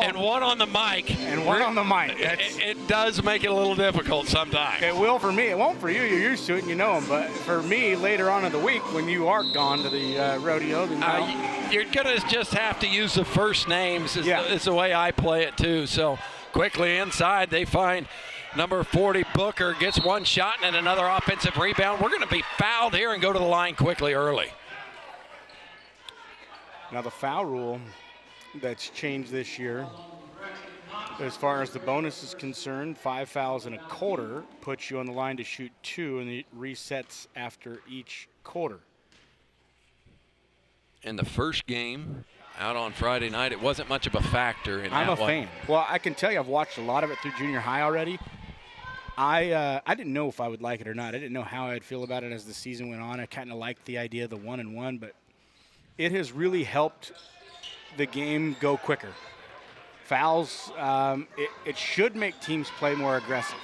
And one on the mic. And one on the mic. It does make it a little difficult sometimes. It will for me. It won't for you. You're used to it and you know them. But for me, later on in the week, when you are gone to the rodeo, then you're going to just have to use the first names. Is the way I play it, too. So quickly inside, they find number 40, Booker, gets one shot and another offensive rebound. We're going to be fouled here and go to the line quickly early. Now the foul rule that's changed this year, as far as the bonus is concerned, 5 fouls in a quarter puts you on the line to shoot 2, and it resets after each quarter. In the first game out on Friday night, it wasn't much of a factor in I'm that a fan. Well, I can tell you I've watched a lot of it through junior high already. I didn't know if I would like it or not. I didn't know how I'd feel about it as the season went on. I kind of liked the idea of the 1-and-1, but it has really helped the game go quicker. Fouls, it should make teams play more aggressive.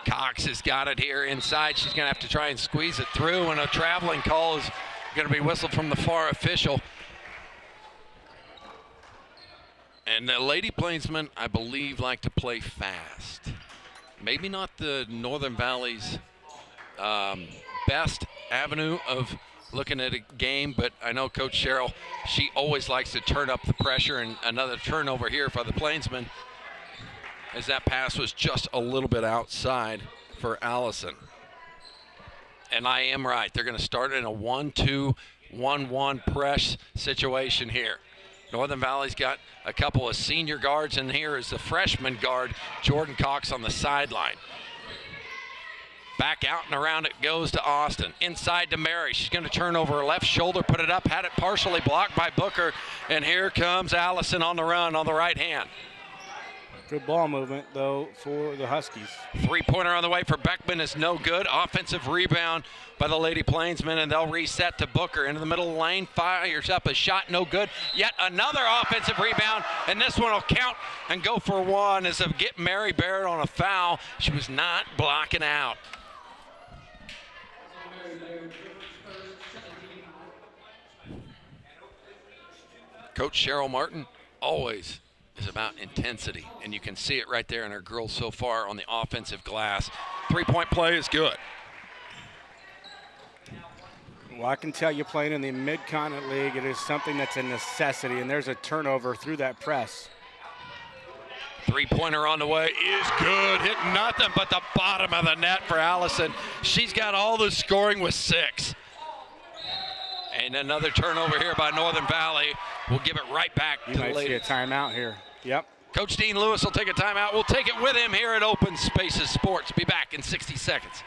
Cox has got it here inside. She's going to have to try and squeeze it through, and a traveling call is going to be whistled from the far official. And the Lady Plainsmen, I believe, like to play fast. Maybe not the Northern Valley's best avenue of looking at a game, but I know Coach Cheryl, she always likes to turn up the pressure, and another turnover here for the Plainsmen as that pass was just a little bit outside for Allison. And I am right. They're going to start in a 1-2-1-1 press situation here. Northern Valley's got a couple of senior guards, and here is the freshman guard, Jordan Cox, on the sideline. Back out and around it goes to Austin. Inside to Mary. She's going to turn over her left shoulder, put it up, had it partially blocked by Booker, and here comes Allison on the run on the right hand. Good ball movement, though, for the Huskies. Three-pointer on the way for Beckman is no good. Offensive rebound by the Lady Plainsmen, and they'll reset to Booker. Into the middle of the lane, fires up a shot, no good. Yet another offensive rebound, and this one will count and go for one as of get Mary Barrett on a foul. She was not blocking out. Coach Cheryl Martin always is about intensity, and you can see it right there in her girls so far on the offensive glass. Three-point play is good. Well, I can tell you playing in the Mid-Continent League, it is something that's a necessity, and there's a turnover through that press. Three-pointer on the way is good. Hit nothing but the bottom of the net for Allison. She's got all the scoring with 6. And another turnover here by Northern Valley. We'll give it right back to the ladies. You might see a timeout here. Yep. Coach Dean Lewis will take a timeout. We'll take it with him here at Open Spaces Sports. Be back in 60 seconds.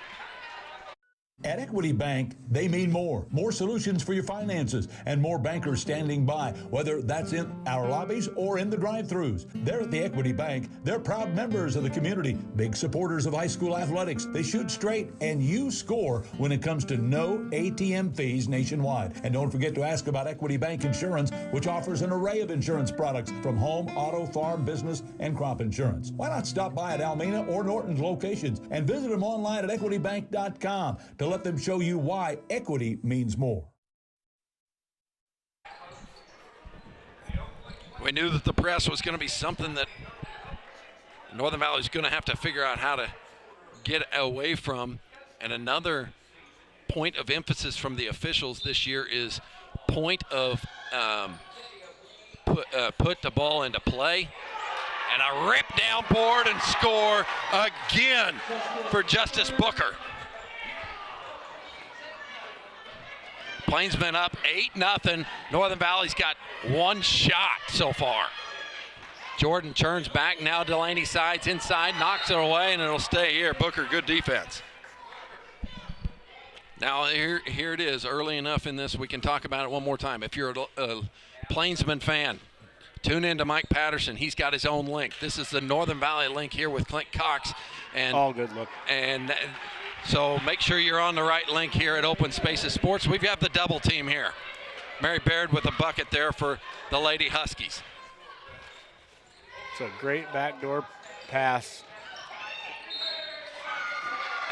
At Equity Bank, they mean more. More solutions for your finances and more bankers standing by, whether that's in our lobbies or in the drive-thrus. They're at the Equity Bank. They're proud members of the community, big supporters of high school athletics. They shoot straight, and you score when it comes to no ATM fees nationwide. And don't forget to ask about Equity Bank Insurance, which offers an array of insurance products from home, auto, farm, business, and crop insurance. Why not stop by at Almena or Norton's locations and visit them online at equitybank.com to let them show you why equity means more. We knew that the press was going to be something that Northern Valley is going to have to figure out how to get away from. And another point of emphasis from the officials this year is point of put the ball into play. And a rip down board and score again for Justice Booker. Plainsmen up 8-0. Northern Valley's got one shot so far. Jordan turns back. Now Delaney sides inside, knocks it away, and it'll stay here. Booker, good defense. Now here it is. Early enough in this, we can talk about it one more time. If you're a Plainsman fan, tune in to Mike Patterson. He's got his own link. This is the Northern Valley link here with Clint Cox. And all good look. And so make sure you're on the right link here at Open Spaces Sports. We've got the double team here. Mary Baird with a bucket there for the Lady Huskies. It's a great backdoor pass.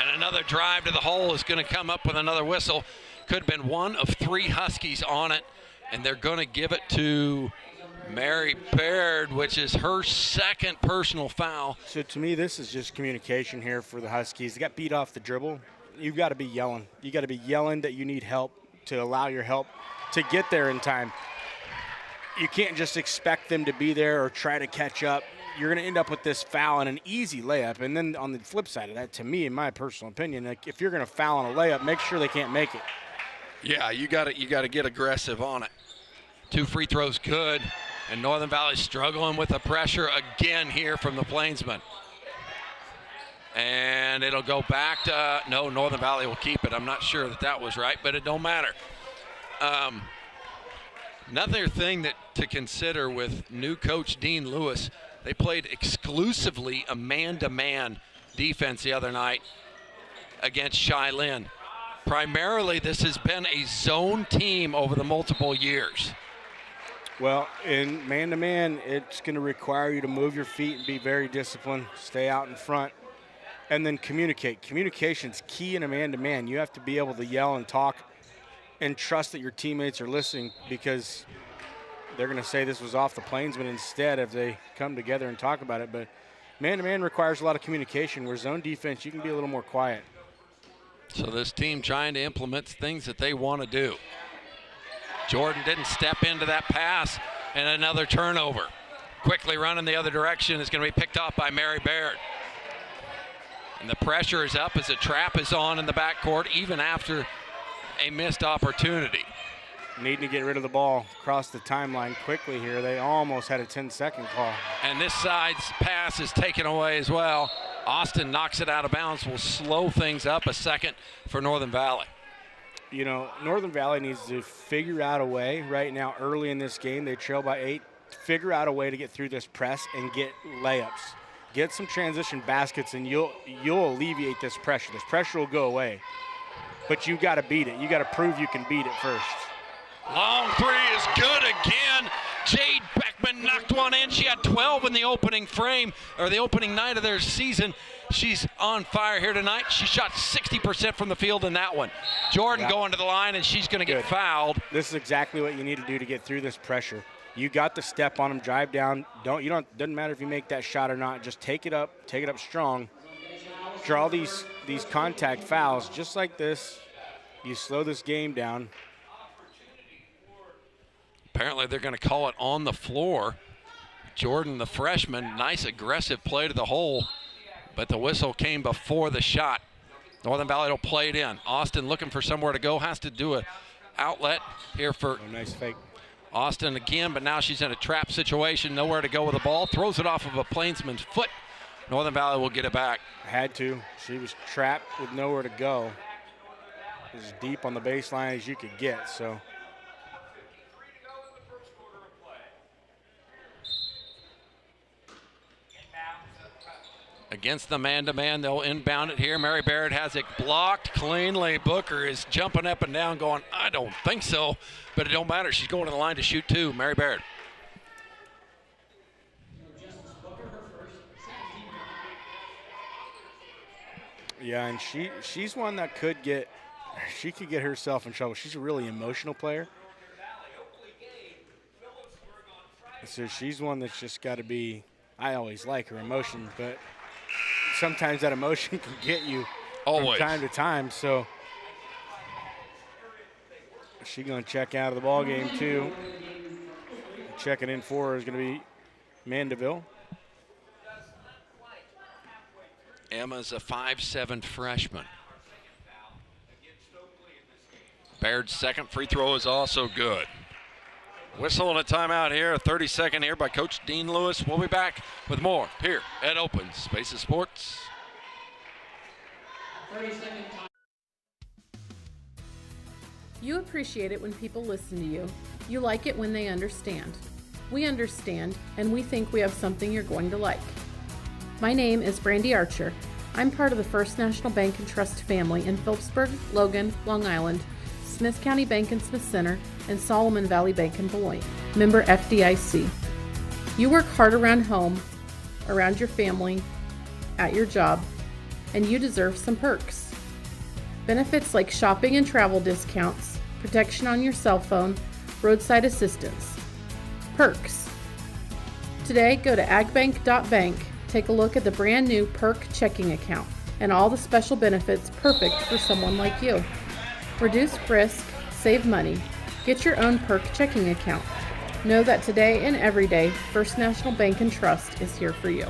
And another drive to the hole is going to come up with another whistle. Could have been one of 3 Huskies on it, and they're going to give it to Mary Baird, which is her second personal foul. So to me, this is just communication here for the Huskies. They got beat off the dribble. You've got to be yelling. You got to be yelling that you need help to allow your help to get there in time. You can't just expect them to be there or try to catch up. You're going to end up with this foul and an easy layup. And then on the flip side of that, to me, in my personal opinion, like if you're going to foul on a layup, make sure they can't make it. Yeah, you got to get aggressive on it. 2 free throws good, and Northern Valley struggling with the pressure again here from the Plainsmen. And it'll go back to no, Northern Valley will keep it. I'm not sure that was right, but it don't matter. Another thing to consider with new coach Dean Lewis, they played exclusively a man-to-man defense the other night against Shiloh. Primarily, this has been a zone team over the multiple years. Well, in man-to-man, it's going to require you to move your feet and be very disciplined, stay out in front, and then communicate. Communication's key in a man-to-man. You have to be able to yell and talk and trust that your teammates are listening, because they're going to say this was off the Plainsmen instead if they come together and talk about it. But man-to-man requires a lot of communication, where zone defense, you can be a little more quiet. So this team trying to implement things that they want to do. Jordan didn't step into that pass, and another turnover. Quickly running the other direction is going to be picked off by Mary Baird. And the pressure is up as the trap is on in the backcourt, even after a missed opportunity. Needing to get rid of the ball across the timeline quickly here. They almost had a 10-second call. And this side's pass is taken away as well. Austin knocks it out of bounds, will slow things up a second for Northern Valley. You know, Northern Valley needs to figure out a way right now early in this game. They trail by 8. Figure out a way to get through this press and get layups. Get some transition baskets, and you'll alleviate this pressure. This pressure will go away. But you got to beat it. You got to prove you can beat it first. Long three is good again. Jade Beckman knocked one in. She had 12 in the opening frame, or the opening night of their season. She's on fire here tonight. She shot 60% from the field in that one. Jordan going to the line, and she's going to get fouled. This is exactly what you need to do to get through this pressure. You got the step on them, drive down. Doesn't matter if you make that shot or not. Just take it up strong. Draw these contact fouls just like this. You slow this game down. Apparently they're going to call it on the floor. Jordan, the freshman, nice aggressive play to the hole, but the whistle came before the shot. Northern Valley will play it in. Austin looking for somewhere to go, has to do an outlet here for nice fake. Austin again, but now she's in a trap situation, nowhere to go with the ball. Throws it off of a Plainsman's foot. Northern Valley will get it back. Had to. She was trapped with nowhere to go. As deep on the baseline as you could get, so. Against the man-to-man, they'll inbound it here. Mary Baird has it blocked cleanly. Booker is jumping up and down going, I don't think so, but it don't matter. She's going to the line to shoot too, Mary Baird. Yeah, and she's one that could get herself in trouble. She's a really emotional player. So she's one that's just got to be, I always like her emotion, but sometimes that emotion can get you from time to time. So she's going to check out of the ball game too. Checking in for her is going to be Mandeville. Emma's a 5'7" freshman. Baird's second free throw is also good. Whistle and a timeout here, a 30-second here by Coach Dean Lewis. We'll be back with more here at Open Spaces Sports. You appreciate it when people listen to you. You like it when they understand. We understand, and we think we have something you're going to like. My name is Brandy Archer. I'm part of the First National Bank and Trust family in Phillipsburg, Logan, Long Island, Smith County Bank and Smith Center, and Solomon Valley Bank and Beloit. Member FDIC. You work hard around home, around your family, at your job, and you deserve some perks. Benefits like shopping and travel discounts, protection on your cell phone, roadside assistance. Perks. Today, go to agbank.bank, take a look at the brand new Perk checking account and all the special benefits perfect for someone like you. Reduce risk, save money, get your own Perk checking account. Know that today and every day, First National Bank and Trust is here for you.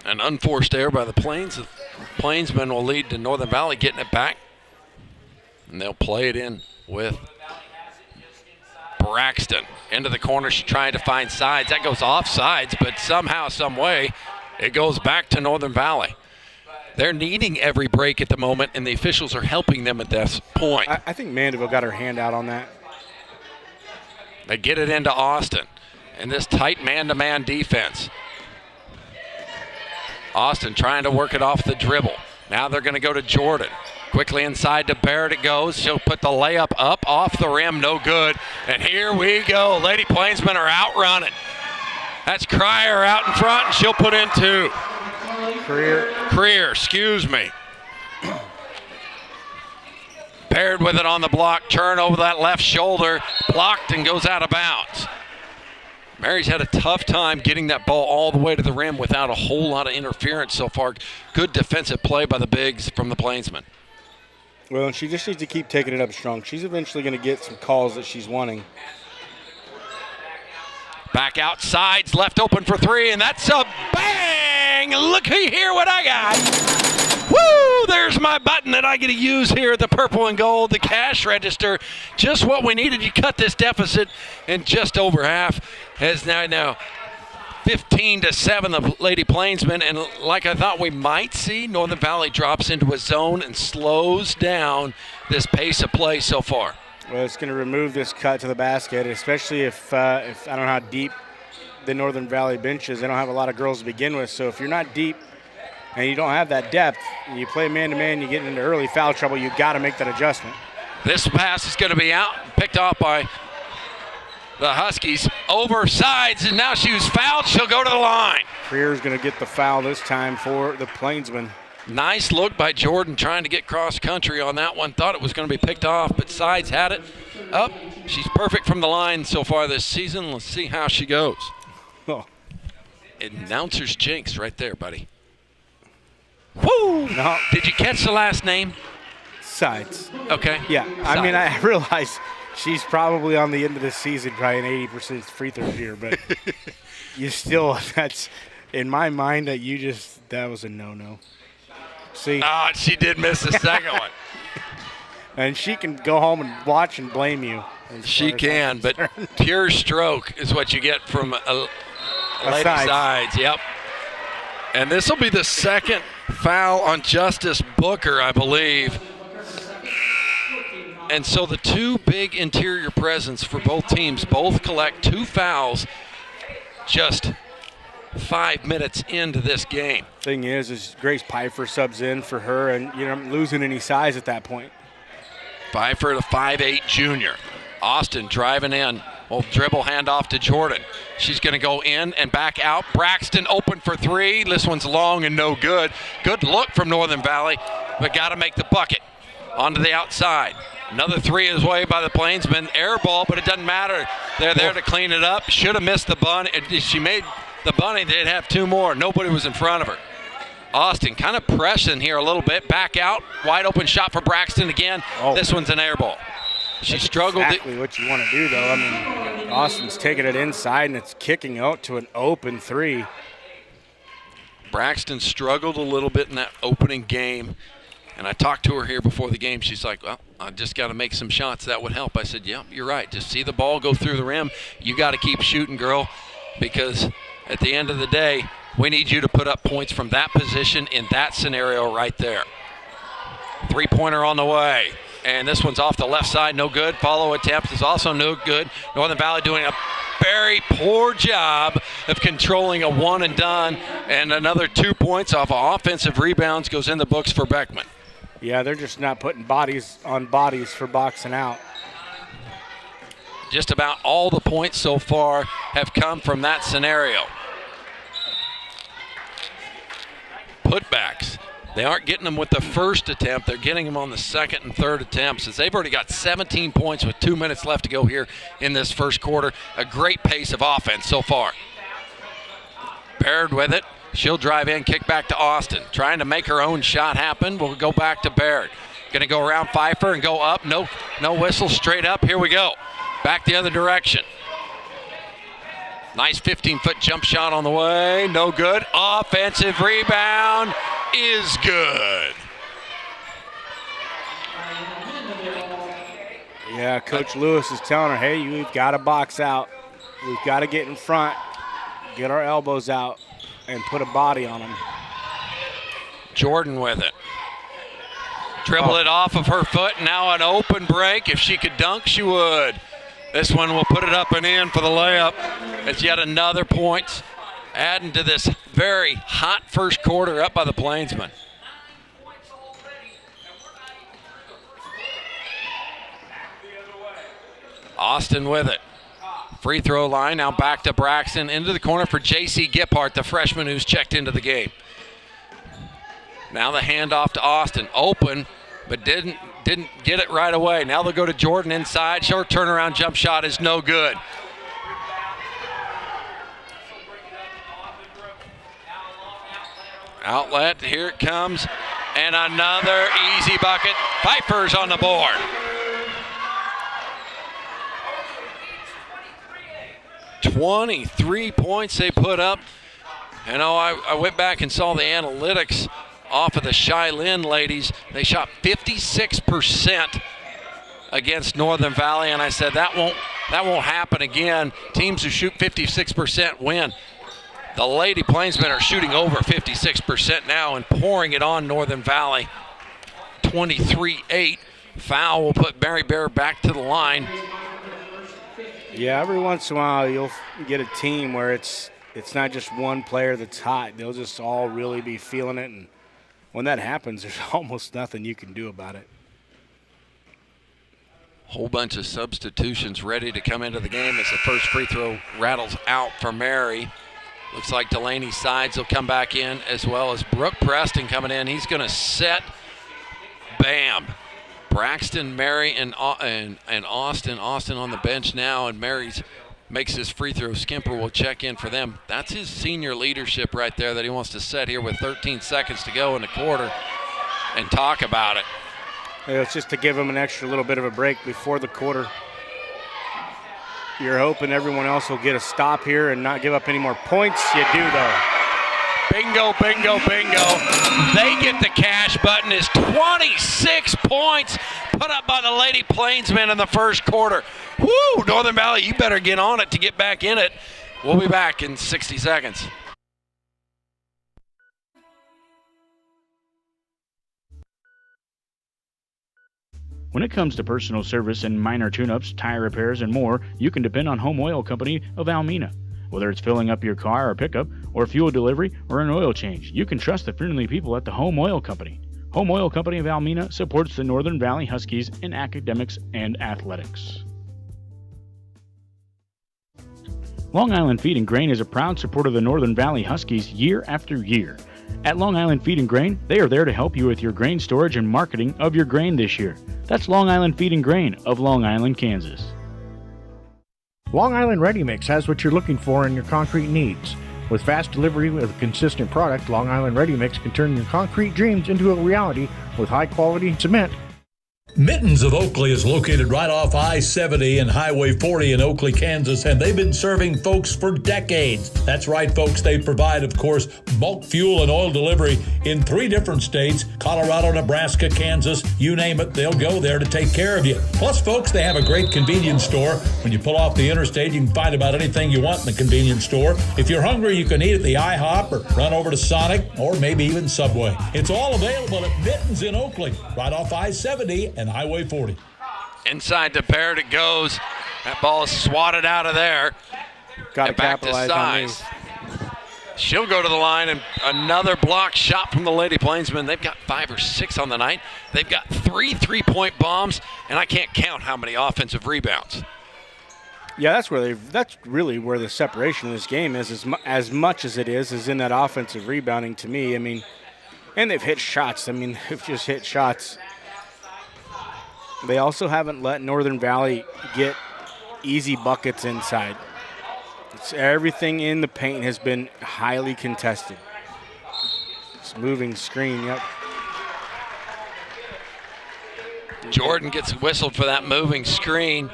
An unforced error by the Plainsmen will lead to Northern Valley getting it back. And they'll play it in with Braxton. Into the corner, she's trying to find sides. That goes off sides, but somehow, some way, it goes back to Northern Valley. They're needing every break at the moment, and the officials are helping them at this point. I think Mandeville got her hand out on that. They get it into Austin, and this tight man-to-man defense. Austin trying to work it off the dribble. Now they're going to go to Jordan. Quickly inside to Barrett it goes. She'll put the layup up off the rim, no good. And here we go. Lady Plainsmen are out running. That's Cryer out in front, and she'll put in two. Career, excuse me. Paired with it on the block, turn over that left shoulder, blocked and goes out of bounds. Mary's had a tough time getting that ball all the way to the rim without a whole lot of interference so far. Good defensive play by the bigs from the Plainsmen. Well, she just needs to keep taking it up strong. She's eventually going to get some calls that she's wanting. Back outside's left open for three, and that's a bang! Looky here what I got. Woo! There's my button that I get to use here at the Purple and Gold, the cash register. Just what we needed. You cut this deficit in just over half. As now 15-7 the Lady Plainsmen, and like I thought we might see, Northern Valley drops into a zone and slows down this pace of play so far. Well, it's going to remove this cut to the basket, especially if I don't know how deep the Northern Valley bench is. They don't have a lot of girls to begin with, so if you're not deep and you don't have that depth, and you play man-to-man, you get into early foul trouble, you got to make that adjustment. This pass is going to be out, picked off by the Huskies. Over sides, and now she was fouled. She'll go to the line. Freer's going to get the foul this time for the Plainsmen. Nice look by Jordan trying to get cross country on that one. Thought it was going to be picked off, but Sides had it up. She's perfect from the line so far this season. Let's see how she goes. Oh. Announcer's jinx right there, buddy. Woo! No. Did you catch the last name? Sides. Okay. Yeah, Sides. I mean, I realize she's probably on the end of the season, probably an 80% free throw here, but you still, that's, in my mind, that was a no-no. See? Oh, she did miss the second one. And she can go home and watch and blame you. She can, but pure stroke is what you get from a Lady Sides. Yep. And this will be the second foul on Justice Booker, I believe. And so the two big interior presence for both teams both collect two fouls just 5 minutes into this game. Thing is Grace Pfeiffer subs in for her, and you're not losing any size at that point. Pfeiffer, the 5'8 junior. Austin driving in. Well, dribble handoff to Jordan. She's going to go in and back out. Braxton open for three. This one's long and no good. Good look from Northern Valley, but got to make the bucket. Onto the outside. Another three is way by the Plainsmen. Air ball, but it doesn't matter. They're there to clean it up. Should have missed the bunny. If she made the bunny, they'd have two more. Nobody was in front of her. Austin kind of pressing here a little bit. Back out. Wide open shot for Braxton again. Oh. This one's an air ball. She struggled. Exactly what you want to do, though. I mean, Austin's taking it inside, and it's kicking out to an open three. Braxton struggled a little bit in that opening game. And I talked to her here before the game. She's like, well, I just got to make some shots. That would help. I said, yeah, you're right. Just see the ball go through the rim. You got to keep shooting, girl, because at the end of the day, we need you to put up points from that position in that scenario right there. Three-pointer on the way. And this one's off the left side, no good. Follow attempt is also no good. Northern Valley doing a very poor job of controlling a one and done. And another 2 points off of offensive rebounds goes in the books for Beckman. Yeah, they're just not putting bodies on bodies for boxing out. Just about all the points so far have come from that scenario. Putbacks. They aren't getting them with the first attempt. They're getting them on the second and third attempts, as they've already got 17 points with 2 minutes left to go here in this first quarter. A great pace of offense so far. Baird with it. She'll drive in, kick back to Austin. Trying to make her own shot happen. We'll go back to Baird. Going to go around Pfeiffer and go up. No whistle, straight up. Here we go. Back the other direction. Nice 15-foot jump shot on the way. No good. Offensive rebound is good. Yeah, Coach Lewis is telling her, hey, we've got to box out. We've got to get in front, get our elbows out, and put a body on them. Jordan with it. Dribble it off of her foot. Now an open break. If she could dunk, she would. This one will put it up and in for the layup. It's yet another point adding to this very hot first quarter up by the Plainsmen. Austin with it. Free throw line, now back to Braxton. Into the corner for J.C. Giphart, the freshman who's checked into the game. Now the handoff to Austin. Open, but didn't get it right away. Now they'll go to Jordan inside. Short turnaround jump shot is no good. Outlet, here it comes. And another easy bucket. Pfeiffer's on the board. "23 points they put up. You know, I went back and saw the analytics off of the Chi-Lin ladies. They shot 56% against Northern Valley, and I said that won't happen again. Teams who shoot 56% win. The Lady Plainsmen are shooting over 56% now and pouring it on Northern Valley. 23-8. Foul will put Mary Bear back to the line. Yeah, every once in a while you'll get a team where it's not just one player that's hot. They'll just all really be feeling it, and when that happens, there's almost nothing you can do about it. Whole bunch of substitutions ready to come into the game as the first free throw rattles out for Mary. Looks like Delaney Sides will come back in, as well as Brooke Preston coming in. He's going to set. Bam. Braxton, Mary, and Austin. Austin on the bench now, and Mary's makes his free throw. Skimper will check in for them. That's his senior leadership right there that he wants to set here with 13 seconds to go in the quarter and talk about it. Yeah, it's just to give him an extra little bit of a break before the quarter. You're hoping everyone else will get a stop here and not give up any more points. You do, though. Bingo, bingo, bingo. They get the cash button. Is 26 points put up by the Lady Plainsmen in the first quarter. Woo, Northern Valley, you better get on it to get back in it. We'll be back in 60 seconds. When it comes to personal service and minor tune-ups, tire repairs, and more, you can depend on Home Oil Company of Almena. Whether it's filling up your car or pickup, or fuel delivery, or an oil change, you can trust the friendly people at the Home Oil Company. Home Oil Company of Almena supports the Northern Valley Huskies in academics and athletics. Long Island Feed and Grain is a proud supporter of the Northern Valley Huskies year after year. At Long Island Feed and Grain, they are there to help you with your grain storage and marketing of your grain this year. That's Long Island Feed and Grain of Long Island, Kansas. Long Island Ready Mix has what you're looking for in your concrete needs. With fast delivery with a consistent product, Long Island Ready Mix can turn your concrete dreams into a reality with high-quality cement. Mittens of Oakley is located right off I-70 and Highway 40 in Oakley, Kansas, and they've been serving folks for decades. That's right, folks. They provide, of course, bulk fuel and oil delivery in 3 different states: Colorado, Nebraska, Kansas. You name it, they'll go there to take care of you. Plus, folks, they have a great convenience store. When you pull off the interstate, you can find about anything you want in the convenience store. If you're hungry, you can eat at the IHOP or run over to Sonic or maybe even Subway. It's all available at Mittens in Oakley, right off I-70 and Highway 40. Inside to Baird it goes. That ball is swatted out of there. Got to back to capitalize on these. Size. She'll go to the line, and another block shot from the Lady Plainsmen. They've got 5 or 6 on the night. They've got 3 3-point bombs, and I can't count how many offensive rebounds. Yeah, that's really where the separation of this game is, as much as it is in that offensive rebounding to me. I mean, And they've hit shots. I mean, they've just hit shots. They also haven't let Northern Valley get easy buckets inside. Everything in the paint has been highly contested. It's moving screen, yep. Jordan gets whistled for that moving screen.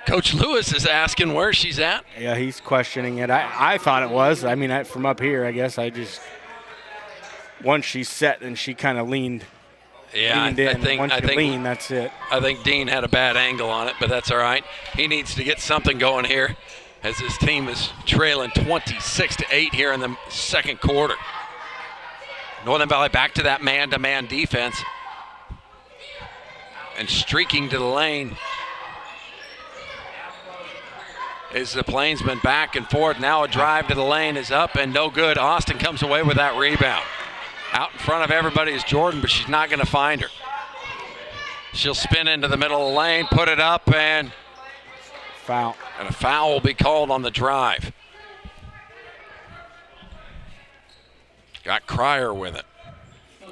Coach Lewis is asking where she's at. Yeah, he's questioning it. I thought it was. I mean, from up here, I guess once she set and she kind of leaned. Yeah, I think I think lean, that's it. I think Dean had a bad angle on it, but that's all right. He needs to get something going here as his team is trailing 26-8 here in the second quarter. Northern Valley back to that man-to-man defense and streaking to the lane is the Plainsmen back and forth. Now a drive to the lane is up and no good. Austin comes away with that rebound. Out in front of everybody is Jordan, but she's not going to find her. She'll spin into the middle of the lane, put it up, and foul. And a foul will be called on the drive. Got Cryer with it.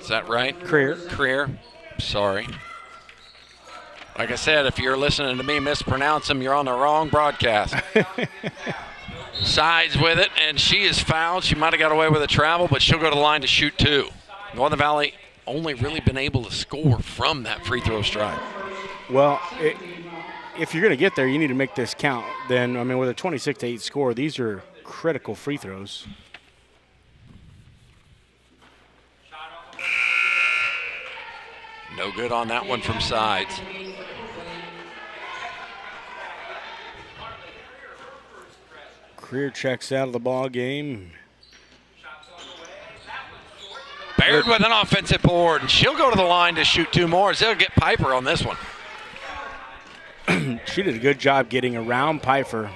Is that right? Creer. Sorry. Like I said, if you're listening to me mispronounce them, you're on the wrong broadcast. Sides with it, and she is fouled. She might have got away with a travel, but she'll go to the line to shoot two. Northern Valley only really been able to score from that free throw strike. Well, if you're going to get there, you need to make this count. Then, I mean, with a 26-8 score, these are critical free throws. No good on that one from Sides. Creer checks out of the ball game. Baird with an offensive board, and she'll go to the line to shoot two more. They'll get Piper on this one. She did a good job getting around Piper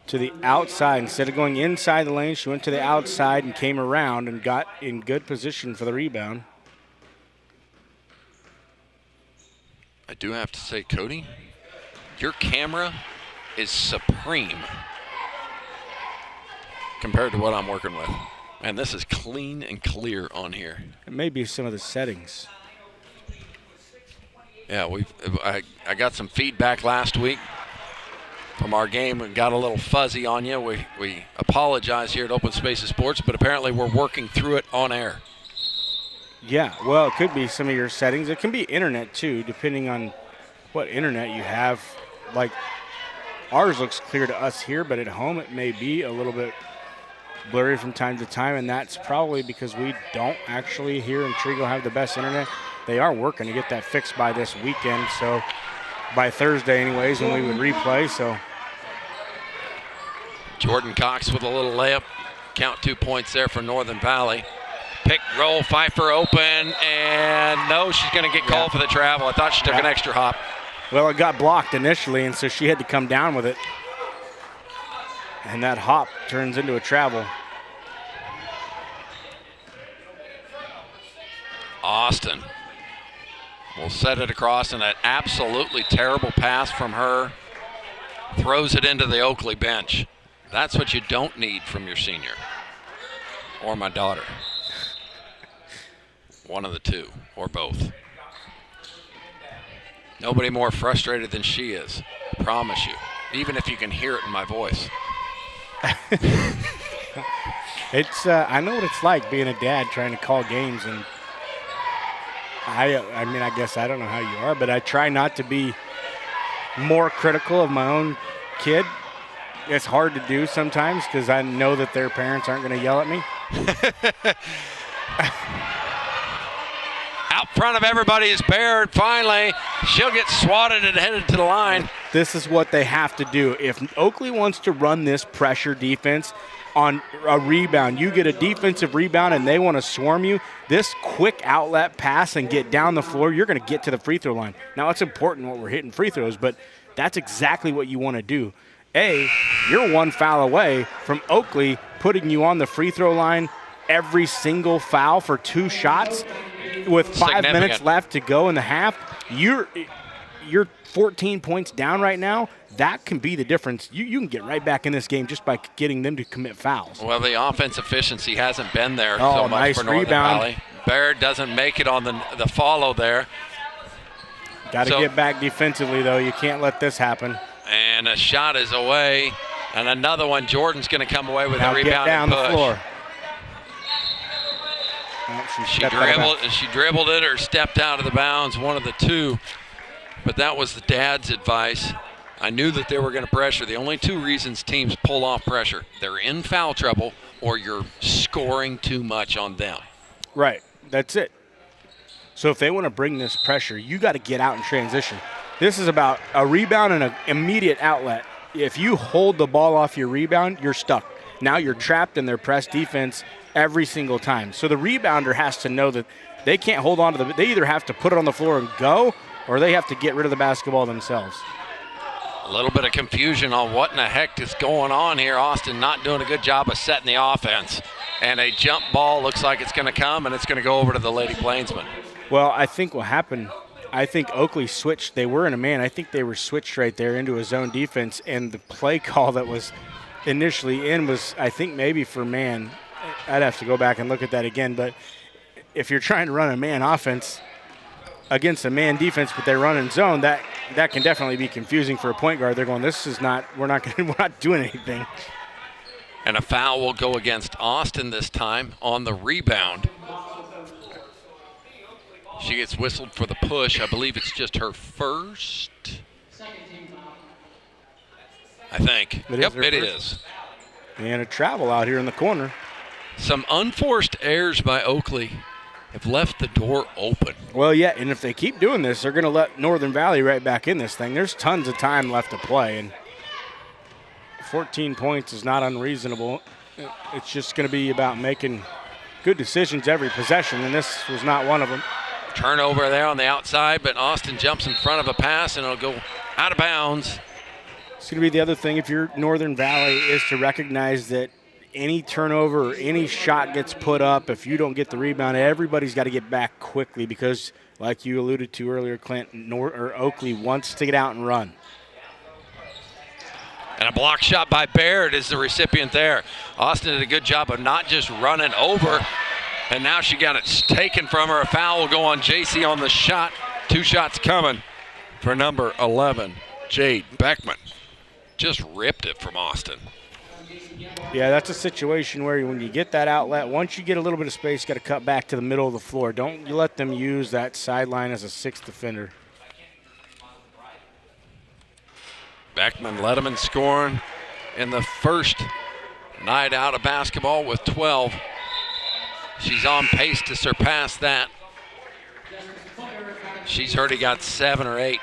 to the outside. Instead of going inside the lane, she went to the outside and came around and got in good position for the rebound. I do have to say, Cody, your camera is supreme compared to what I'm working with. Man, this is clean and clear on here. It may be some of the settings. Yeah, I got some feedback last week from our game and got a little fuzzy on you. We apologize here at Open Spaces Sports, but apparently we're working through it on air. Yeah, well, it could be some of your settings. It can be internet too, depending on what internet you have. Like, ours looks clear to us here, but at home it may be a little bit blurry from time to time, and that's probably because we don't actually here in Trigo have the best internet. They are working to get that fixed by this weekend, so by Thursday anyways when we would replay. So Jordan Cox with a little layup. Count 2 points there for Northern Valley. Pick, roll, Pfeiffer open, and no, she's going to get called for the travel. I thought she took an extra hop. Well, it got blocked initially, and so she had to come down with it. And that hop turns into a travel. Austin will set it across, and an absolutely terrible pass from her throws it into the Oakley bench. That's what you don't need from your senior or my daughter. One of the two, or both. Nobody more frustrated than she is, I promise you, even if you can hear it in my voice. It's I know what it's like being a dad trying to call games, and I mean, I guess I don't know how you are, but I try not to be more critical of my own kid. It's hard to do sometimes because I know that their parents aren't going to yell at me. Out front of everybody is Baird. Finally, she'll get swatted and headed to the line. This is what they have to do. If Oakley wants to run this pressure defense on a rebound, you get a defensive rebound and they want to swarm you, this quick outlet pass and get down the floor, you're going to get to the free throw line. Now, it's important what we're hitting free throws, but that's exactly what you want to do. You're one foul away from Oakley putting you on the free throw line every single foul for 2 shots with 5 minutes left to go in the half. you're 14 points down right now, that can be the difference. You can get right back in this game just by getting them to commit fouls. Well, the offense efficiency hasn't been there Oh, so much nice for Northern rebound. Valley. Baird doesn't make it on the follow there. Got to get back defensively, though. You can't let this happen. And a shot is away. And another one. Jordan's going to come away with Now a rebound get down and push. the floor. Oh, She dribbled it or stepped out of the bounds, one of the two. But that was the dad's advice. I knew that they were going to pressure. The only two reasons teams pull off pressure, they're in foul trouble or you're scoring too much on them. Right. That's it. So if they want to bring this pressure, you got to get out in transition. This is about a rebound and an immediate outlet. If you hold the ball off your rebound, you're stuck. Now you're trapped in their press defense every single time. So the rebounder has to know that they can't hold on to they either have to put it on the floor and go, or they have to get rid of the basketball themselves. A little bit of confusion on what in the heck is going on here. Austin not doing a good job of setting the offense. And a jump ball looks like it's going to come, and it's going to go over to the Lady Plainsmen. Well, I think what happened, I think Oakley switched. They were in a man. I think they were switched right there into a zone defense, and the play call that was initially in was, I think, maybe for man. I'd have to go back and look at that again. But if you're trying to run a man offense against a man defense, but they're running zone, that can definitely be confusing for a point guard. They're going, this is not, we're not doing anything. And a foul will go against Austin this time on the rebound. She gets whistled for the push. I believe it's just her first. I think. It is. And a travel out here in the corner. Some unforced errors by Oakley have left the door open. Well, yeah, and if they keep doing this, they're going to let Northern Valley right back in this thing. There's tons of time left to play, and 14 points is not unreasonable. It's just going to be about making good decisions every possession, and this was not one of them. Turnover there on the outside, but Austin jumps in front of a pass, and it'll go out of bounds. It's going to be the other thing if you're Northern Valley is to recognize that any turnover or any shot gets put up, if you don't get the rebound, everybody's got to get back quickly because, like you alluded to earlier, Clint, Oakley wants to get out and run. And a block shot by Baird is the recipient there. Austin did a good job of not just running over, and now she got it taken from her. A foul will go on JC on the shot. 2 shots coming for number 11, Jade Beckman. Just ripped it from Austin. Yeah, that's a situation where when you get that outlet, once you get a little bit of space, you got to cut back to the middle of the floor. Don't you let them use that sideline as a 6th defender. Beckman led them in scoring in the first night out of basketball with 12. She's on pace to surpass that. She's already got 7 or 8.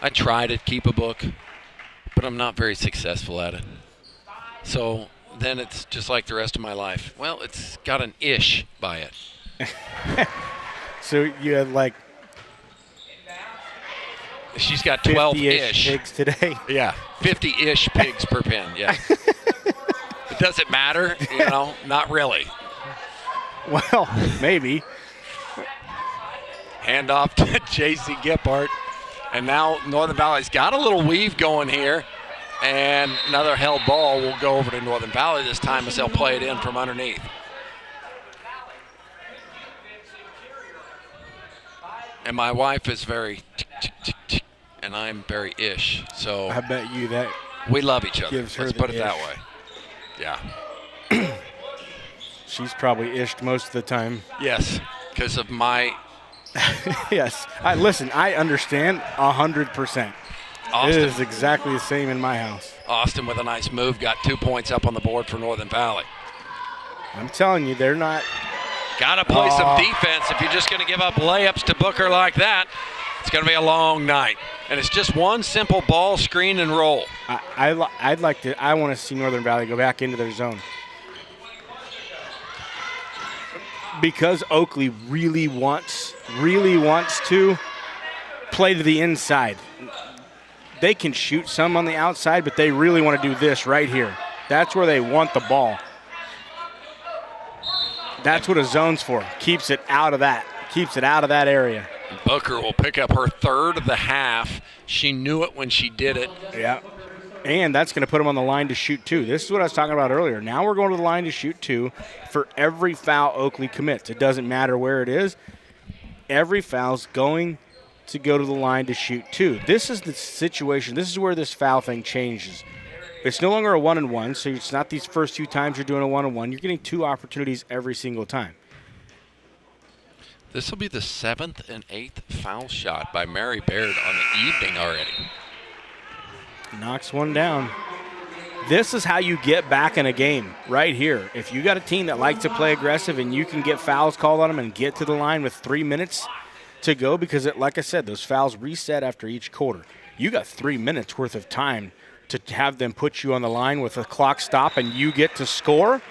I try to keep a book, but I'm not very successful at it. So then it's just like the rest of my life. Well, it's got an ish by it. So you had like she's got 12-ish pigs today. Yeah, 50-ish pigs per pin. Yeah. Does it matter? Not really. Well, maybe. Hand off to J.C. Gippart. And now Northern Valley's got a little weave going here. And another held ball will go over to Northern Valley this time as they'll play it in from underneath. And my wife is very and I'm very ish. So I bet you that we love each other. Let's put it that way. Yeah. She's probably ished most of the time. Yes, because of my. Yes. I understand 100%. It is exactly the same in my house. Austin with a nice move, got 2 points up on the board for Northern Valley. I'm telling you, they're not. Got to play some defense. If you're just going to give up layups to Booker like that, it's going to be a long night. And it's just one simple ball, screen, and roll. I want to see Northern Valley go back into their zone. Because Oakley really wants to play to the inside. They can shoot some on the outside, but they really want to do this right here. That's where they want the ball. That's what a zone's for. Keeps it out of that area. Booker will pick up her third of the half. She knew it when she did it. Yeah. And that's going to put them on the line to shoot 2. This is what I was talking about earlier. Now we're going to the line to shoot 2 for every foul Oakley commits. It doesn't matter where it is. Every foul's going to go to the line to shoot 2. This is the situation. This is where this foul thing changes. It's no longer a 1-and-1, so it's not these first 2 times you're doing a 1-and-1. You're getting 2 opportunities every single time. This will be the 7th and 8th foul shot by Mary Baird on the evening already. Knocks one down. This is how you get back in a game right here. If you got a team that likes to play aggressive and you can get fouls called on them and get to the line with 3 minutes to go, because, like I said, those fouls reset after each quarter. You got 3 minutes worth of time to have them put you on the line with a clock stop and you get to score.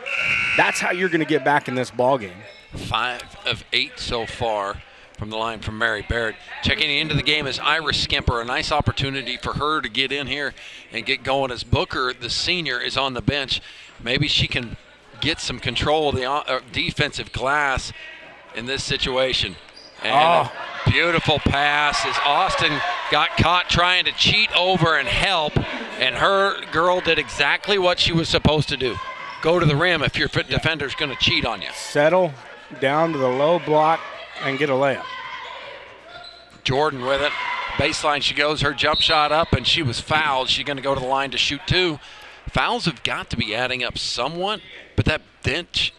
That's how you're going to get back in this ball game. 5 of 8 so far from the line from Mary Baird. Checking into the game is Iris Skimper. A nice opportunity for her to get in here and get going as Booker, the senior, is on the bench. Maybe she can get some control of the defensive glass in this situation. And a beautiful pass as Austin got caught trying to cheat over and help, and her girl did exactly what she was supposed to do. Go to the rim if your defender's going to cheat on you. Settle down to the low block and get a layup. Jordan with it. Baseline she goes, her jump shot up, and she was fouled. She's going to go to the line to shoot 2. Fouls have got to be adding up somewhat, but that bench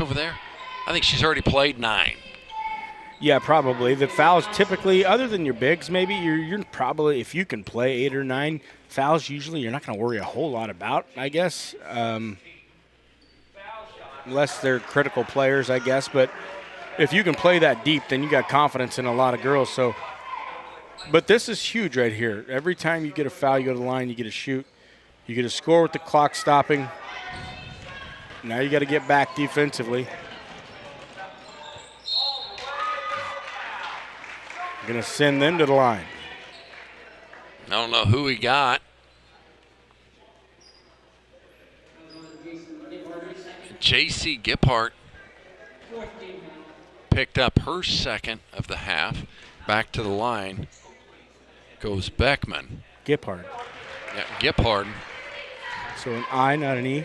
over there, I think she's already played 9. Yeah, probably. The fouls typically, other than your bigs maybe, you're probably, if you can play 8 or 9 fouls, usually you're not going to worry a whole lot about, I guess. Unless they're critical players, I guess. But if you can play that deep, then you got confidence in a lot of girls. So, but this is huge right here. Every time you get a foul, you go to the line, you get a shoot. You get a score with the clock stopping. Now you got to get back defensively. Going to send them to the line. I don't know who he got. J.C. Giphart picked up her second of the half. Back to the line goes Beckman. Giphart. Yeah, Giphart. So an I, not an E.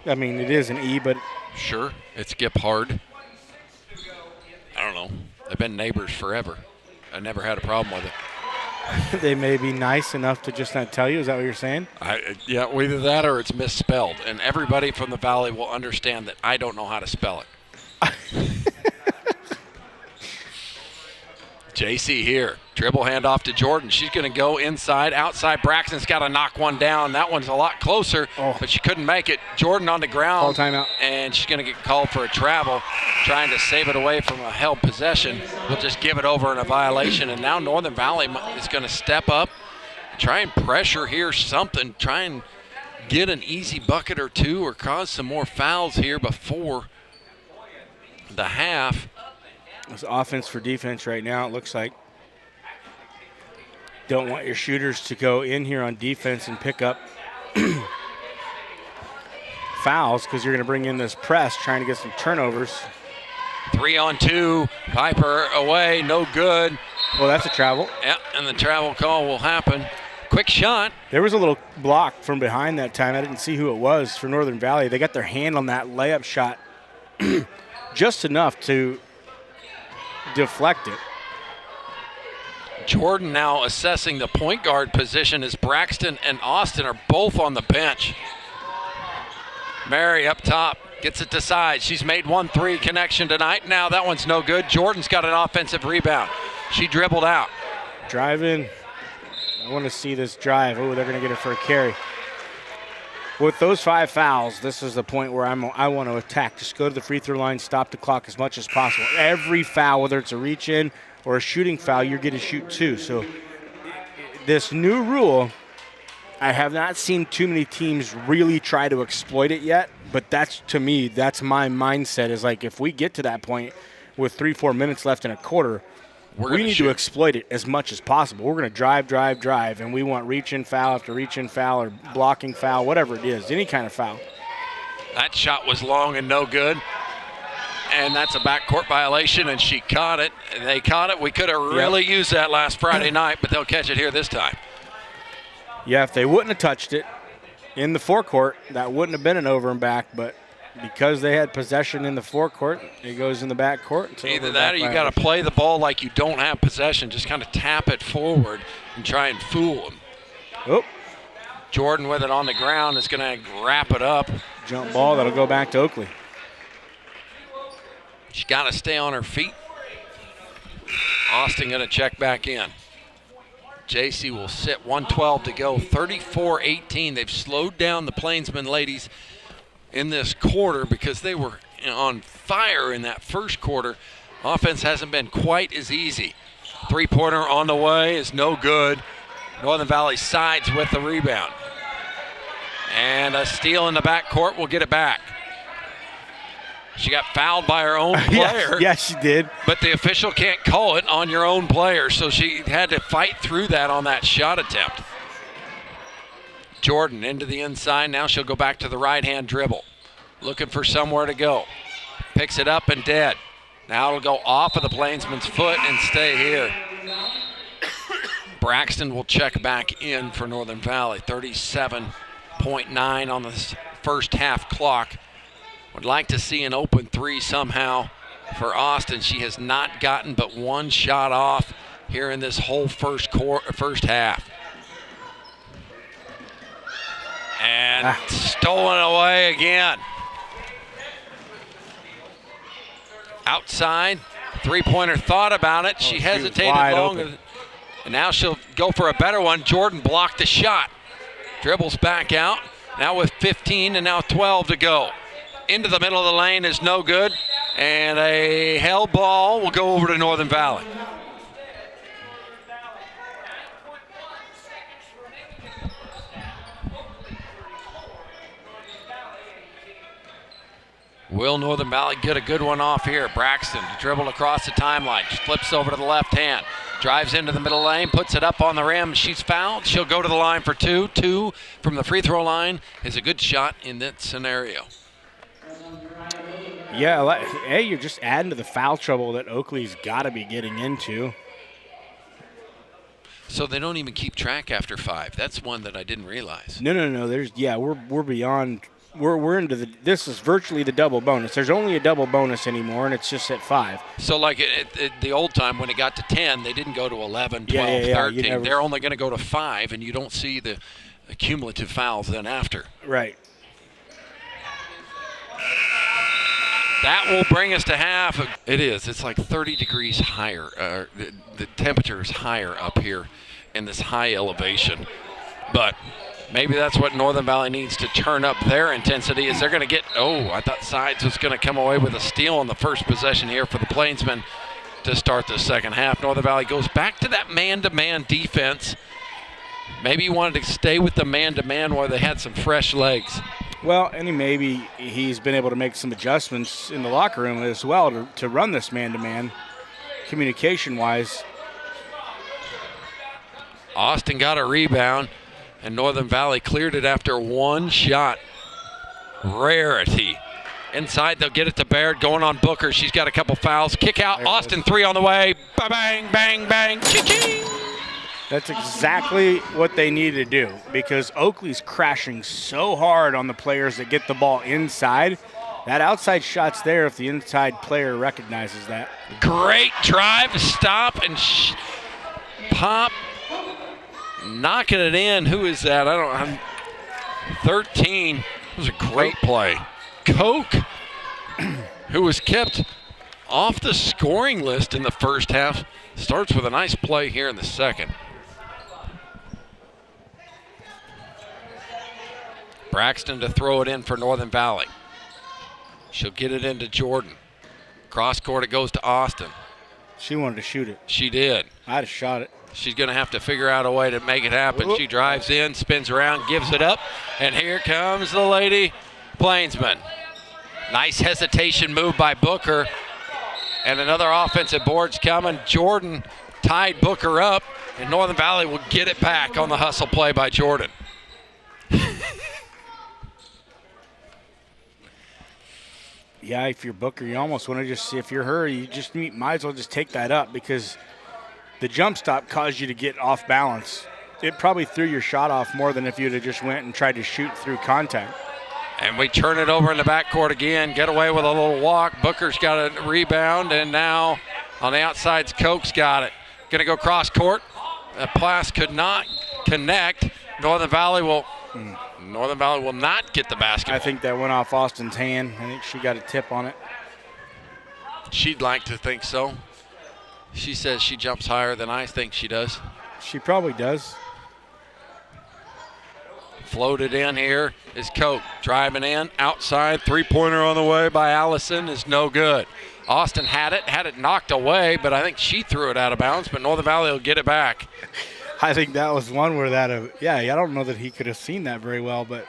I mean, it is an E, but. Sure, it's Giphart. I don't know. They've been neighbors forever. I never had a problem with it. They may be nice enough to just not tell you. Is that what you're saying? Yeah, either that or it's misspelled. And everybody from the Valley will understand that I don't know how to spell it. JC here. Dribble handoff to Jordan. She's going to go inside. Outside, Braxton's got to knock one down. That one's a lot closer, but she couldn't make it. Jordan on the ground. Call timeout. And she's going to get called for a travel, trying to save it away from a held possession. We'll just give it over in a violation. And now Northern Valley is going to step up, try and pressure here something, try and get an easy bucket or 2 or cause some more fouls here before the half. It's offense for defense right now, it looks like. Don't want your shooters to go in here on defense and pick up fouls because you're going to bring in this press trying to get some turnovers. 3-on-2. Piper away, no good. Well, that's a travel. Yeah, and the travel call will happen. Quick shot. There was a little block from behind that time. I didn't see who it was for Northern Valley. They got their hand on that layup shot just enough to deflect it. Jordan now assessing the point guard position as Braxton and Austin are both on the bench. Mary up top gets it to side. She's made 1-3 connection tonight. Now that one's no good. Jordan's got an offensive rebound. She dribbled out. Drive in. I want to see this drive. Oh, they're going to get it for a carry. With those 5 fouls, this is the point where I want to attack. Just go to the free throw line, stop the clock as much as possible. Every foul, whether it's a reach in or a shooting foul, you're going to shoot 2. So this new rule, I have not seen too many teams really try to exploit it yet. But that's, to me, that's my mindset is like if we get to that point with 3-4 minutes left in a quarter, we need to exploit it as much as possible. We're going to drive, and we want reach-in foul after reach-in foul or blocking foul, whatever it is, any kind of foul. That shot was long and no good. and that's a backcourt violation, and she caught it. They caught it. We could have really used that last Friday night, but they'll catch it here this time. Yeah, if they wouldn't have touched it in the forecourt, that wouldn't have been an over and back, but because they had possession in the forecourt, it goes in the backcourt. Either that or you got to play the ball like you don't have possession. Just kind of tap it forward and try and fool them. Oh. Jordan with it on the ground is going to wrap it up. Jump ball, that'll go back to Oakley. She's got to stay on her feet. Austin going to check back in. JC will sit, 1:12 to go, 34-18. They've slowed down the Plainsmen ladies in this quarter because they were on fire in that first quarter. Offense hasn't been quite as easy. Three-pointer on the way is no good. Northern Valley sides with the rebound. And a steal in the backcourt will get it back. She got fouled by her own player. Yes, she did. But the official can't call it on your own player, so she had to fight through that on that shot attempt. Jordan into the inside. Now she'll go back to the right-hand dribble. Looking for somewhere to go. Picks it up and dead. Now it'll go off of the Plainsman's foot and stay here. Braxton will check back in for Northern Valley. 37.9 on the first half clock. Would like to see an open three somehow for Austin. She has not gotten but one shot off here in this whole first half. And stolen away again. Outside, three-pointer thought about it. She hesitated long. And now she'll go for a better one. Jordan blocked the shot. Dribbles back out. Now with 15 and now 12 to go. Into the middle of the lane is no good. And a held ball will go over to Northern Valley. Will Northern Valley get a good one off here? Braxton dribbled across the timeline. Flips over to the left hand. Drives into the middle lane. Puts it up on the rim. She's fouled. She'll go to the line for two. Two from the free throw line is a good shot in that scenario. Yeah, hey, you're just adding to the foul trouble that Oakley's got to be getting into. So they don't even keep track after five. That's one that I didn't realize. No. We're beyond. We're into this is virtually the double bonus. There's only a double bonus anymore, and it's just at 5. So like the old time when it got to 10, they didn't go to 11, 12, 13. They're only going to go to 5, and you don't see the cumulative fouls then after. Right. That will bring us to half. It is. It's like 30 degrees higher. The temperature is higher up here in this high elevation. But maybe that's what Northern Valley needs to turn up their intensity is they're going to get, I thought Sides was going to come away with a steal on the first possession here for the Plainsmen to start the second half. Northern Valley goes back to that man-to-man defense. Maybe he wanted to stay with the man-to-man while they had some fresh legs. Well, and maybe he's been able to make some adjustments in the locker room as well to run this man-to-man communication-wise. Austin got a rebound, and Northern Valley cleared it after one shot. Rarity. Inside, they'll get it to Baird, going on Booker. She's got a couple fouls. Kick out, Austin, 3 on the way. Bang, bang, bang, ching. That's exactly what they need to do because Oakley's crashing so hard on the players that get the ball inside. That outside shot's there if the inside player recognizes that. Great drive, stop, and pop. Knocking it in. Who is that? 13. It was a great play. Koch, who was kept off the scoring list in the first half, starts with a nice play here in the second. Braxton to throw it in for Northern Valley. She'll get it into Jordan. Cross court, it goes to Austin. She wanted to shoot it. She did. I'd have shot it. She's going to have to figure out a way to make it happen. Whoop. She drives in, spins around, gives it up, and here comes the Lady Plainsmen. Nice hesitation move by Booker, and another offensive board's coming. Jordan tied Booker up, and Northern Valley will get it back on the hustle play by Jordan. Yeah, if you're Booker, you almost want to just see if you're her, might as well just take that up because the jump stop caused you to get off balance. It probably threw your shot off more than if you'd have just went and tried to shoot through contact. And we turn it over in the backcourt again, get away with a little walk. Booker's got a rebound, and now on the outside, Koch's got it. Going to go cross court. Plass could not connect. Northern Valley will not get the basketball. I think that went off Austin's hand. I think she got a tip on it. She'd like to think so. She says she jumps higher than I think she does. She probably does. Floated in here is Koch. Driving in, outside, three-pointer on the way by Allison is no good. Austin had it knocked away, but I think she threw it out of bounds, but Northern Valley will get it back. I think that was one where I don't know that he could have seen that very well, but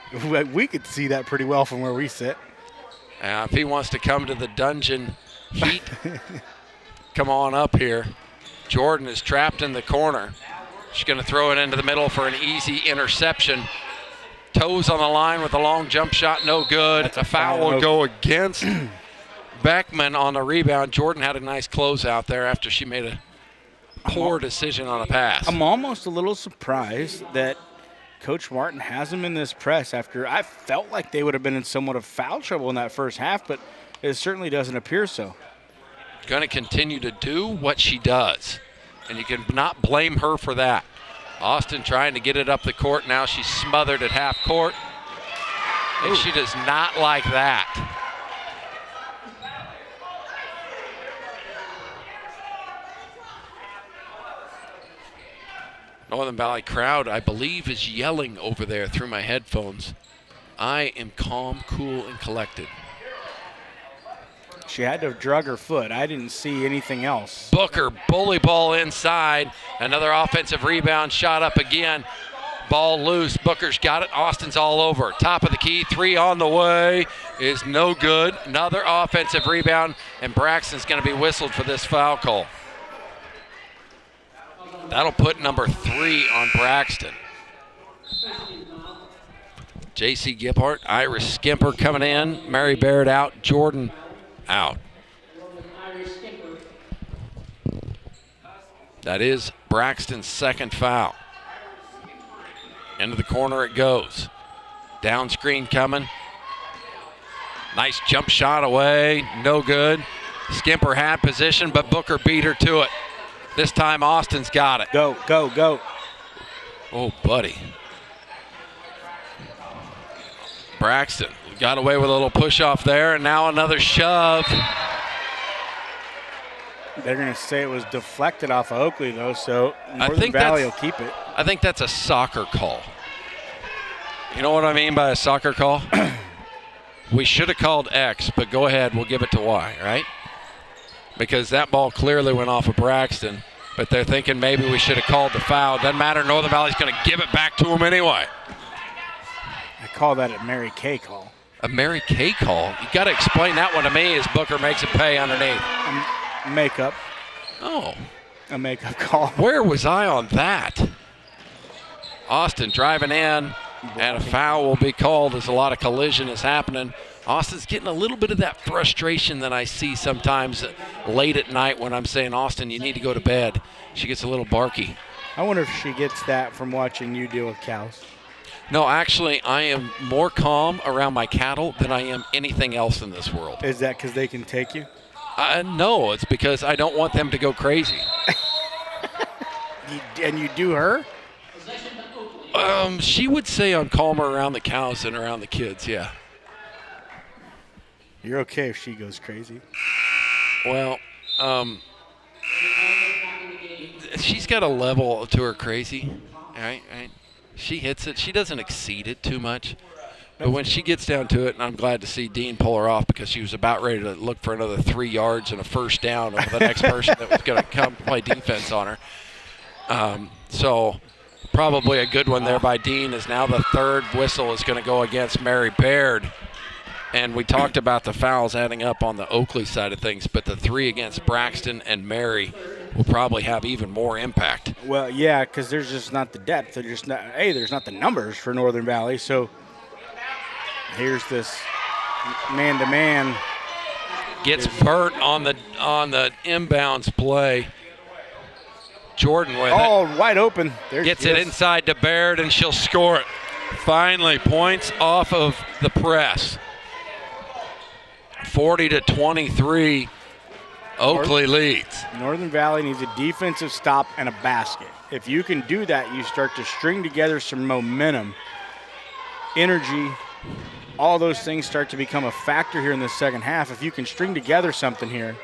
we could see that pretty well from where we sit. If he wants to come to the dungeon heat, come on up here. Jordan is trapped in the corner. She's going to throw it into the middle for an easy interception. Toes on the line with a long jump shot, no good. A foul will go against Beckman on the rebound. Jordan had a nice closeout there after she made a poor decision on a pass. I'm almost a little surprised that Coach Martin has him in this press after I felt like they would have been in somewhat of foul trouble in that first half, but it certainly doesn't appear so. Going to continue to do what she does, and you can not blame her for that. Austin trying to get it up the court. Now she's smothered at half court. And she does not like that. Northern Valley crowd, I believe, is yelling over there through my headphones. I am calm, cool, and collected. She had to have drug her foot. I didn't see anything else. Booker, bully ball inside. Another offensive rebound, shot up again. Ball loose. Booker's got it. Austin's all over. Top of the key, three on the way is no good. Another offensive rebound, and Braxton's going to be whistled for this foul call. That'll put number 3 on Braxton. J.C. Giphart, Iris Skimper coming in. Mary Baird out. Jordan out. That is Braxton's second foul. Into the corner it goes. Down screen coming. Nice jump shot away. No good. Skimper had position, but Booker beat her to it. This time Austin's got it. Go, go, go. Oh, buddy. Braxton got away with a little push off there, and now another shove. They're going to say it was deflected off of Oakley, though, so Northern Valley will keep it. I think that's a soccer call. You know what I mean by a soccer call? We should have called X, but go ahead, we'll give it to Y, right? Because that ball clearly went off of Braxton, but they're thinking maybe we should have called the foul. Doesn't matter, Northern Valley's going to give it back to him anyway. I call that a Mary Kay call. A Mary Kay call? You got to explain that one to me as Booker makes it pay underneath. Makeup. Oh. A makeup call. Where was I on that? Austin driving in, and a foul will be called as a lot of collision is happening. Austin's getting a little bit of that frustration that I see sometimes late at night when I'm saying, Austin, you need to go to bed. She gets a little barky. I wonder if she gets that from watching you deal with cows. No, actually, I am more calm around my cattle than I am anything else in this world. Is that because they can take you? No, it's because I don't want them to go crazy. And you do her? She would say I'm calmer around the cows than around the kids, yeah. You're okay if she goes crazy. Well, she's got a level to her crazy, right? She hits it. She doesn't exceed it too much. But when she gets down to it, and I'm glad to see Dean pull her off because she was about ready to look for another 3 yards and a first down over the next person that was going to come play defense on her. So probably a good one there by Dean, as now the third whistle is going to go against Mary Baird. And we talked about the fouls adding up on the Oakley side of things, but the 3 against Braxton and Mary will probably have even more impact. Well, yeah, because there's just not the depth. There's not the numbers for Northern Valley. So here's this man-to-man Gets burnt on the inbounds play. Jordan with it. Oh, wide open. There Gets she it is. inside to Baird, and she'll score it. Finally, points off of the press. 40-23, Oakley leads. Northern Valley needs a defensive stop and a basket. If you can do that, you start to string together some momentum, energy. All those things start to become a factor here in the second half. If you can string together something here.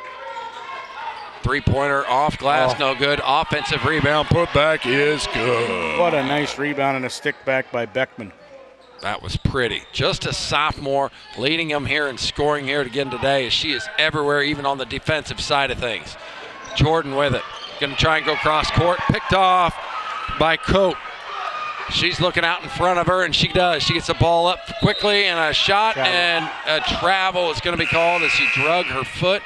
Three-pointer off glass, no good. Offensive rebound, put back is good. What a nice rebound and a stick back by Beckman. That was pretty. Just a sophomore, leading them here and scoring here again today. She is everywhere, even on the defensive side of things. Jordan with it. Going to try and go cross court. Picked off by Cope. She's looking out in front of her, and she does. She gets the ball up quickly, and a shot, and a travel is going to be called as she drug her foot.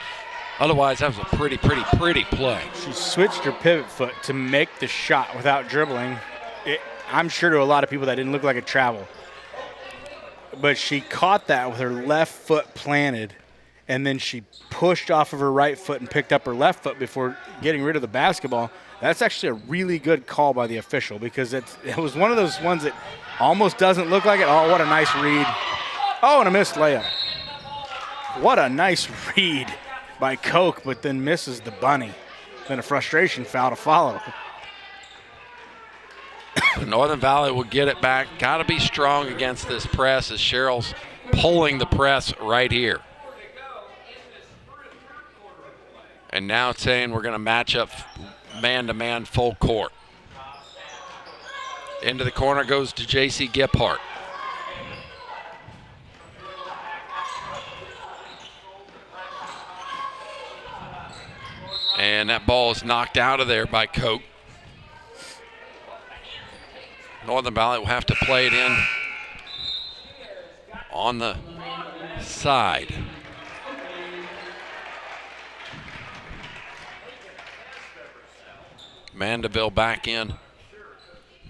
Otherwise, that was a pretty play. She switched her pivot foot to make the shot without dribbling. I'm sure to a lot of people that didn't look like a travel. But she caught that with her left foot planted, and then she pushed off of her right foot and picked up her left foot before getting rid of the basketball. That's actually a really good call by the official because it was one of those ones that almost doesn't look like it. Oh, what a nice read. Oh, and a missed layup. What a nice read by Koch, but then misses the bunny. Then a frustration foul to follow. Northern Valley will get it back. Got to be strong against this press as Cheryl's pulling the press right here. And now it's saying we're going to match up man-to-man full court. Into the corner goes to J.C. Giphart. And that ball is knocked out of there by Koch. Northern Valley will have to play it in on the side. Mandeville back in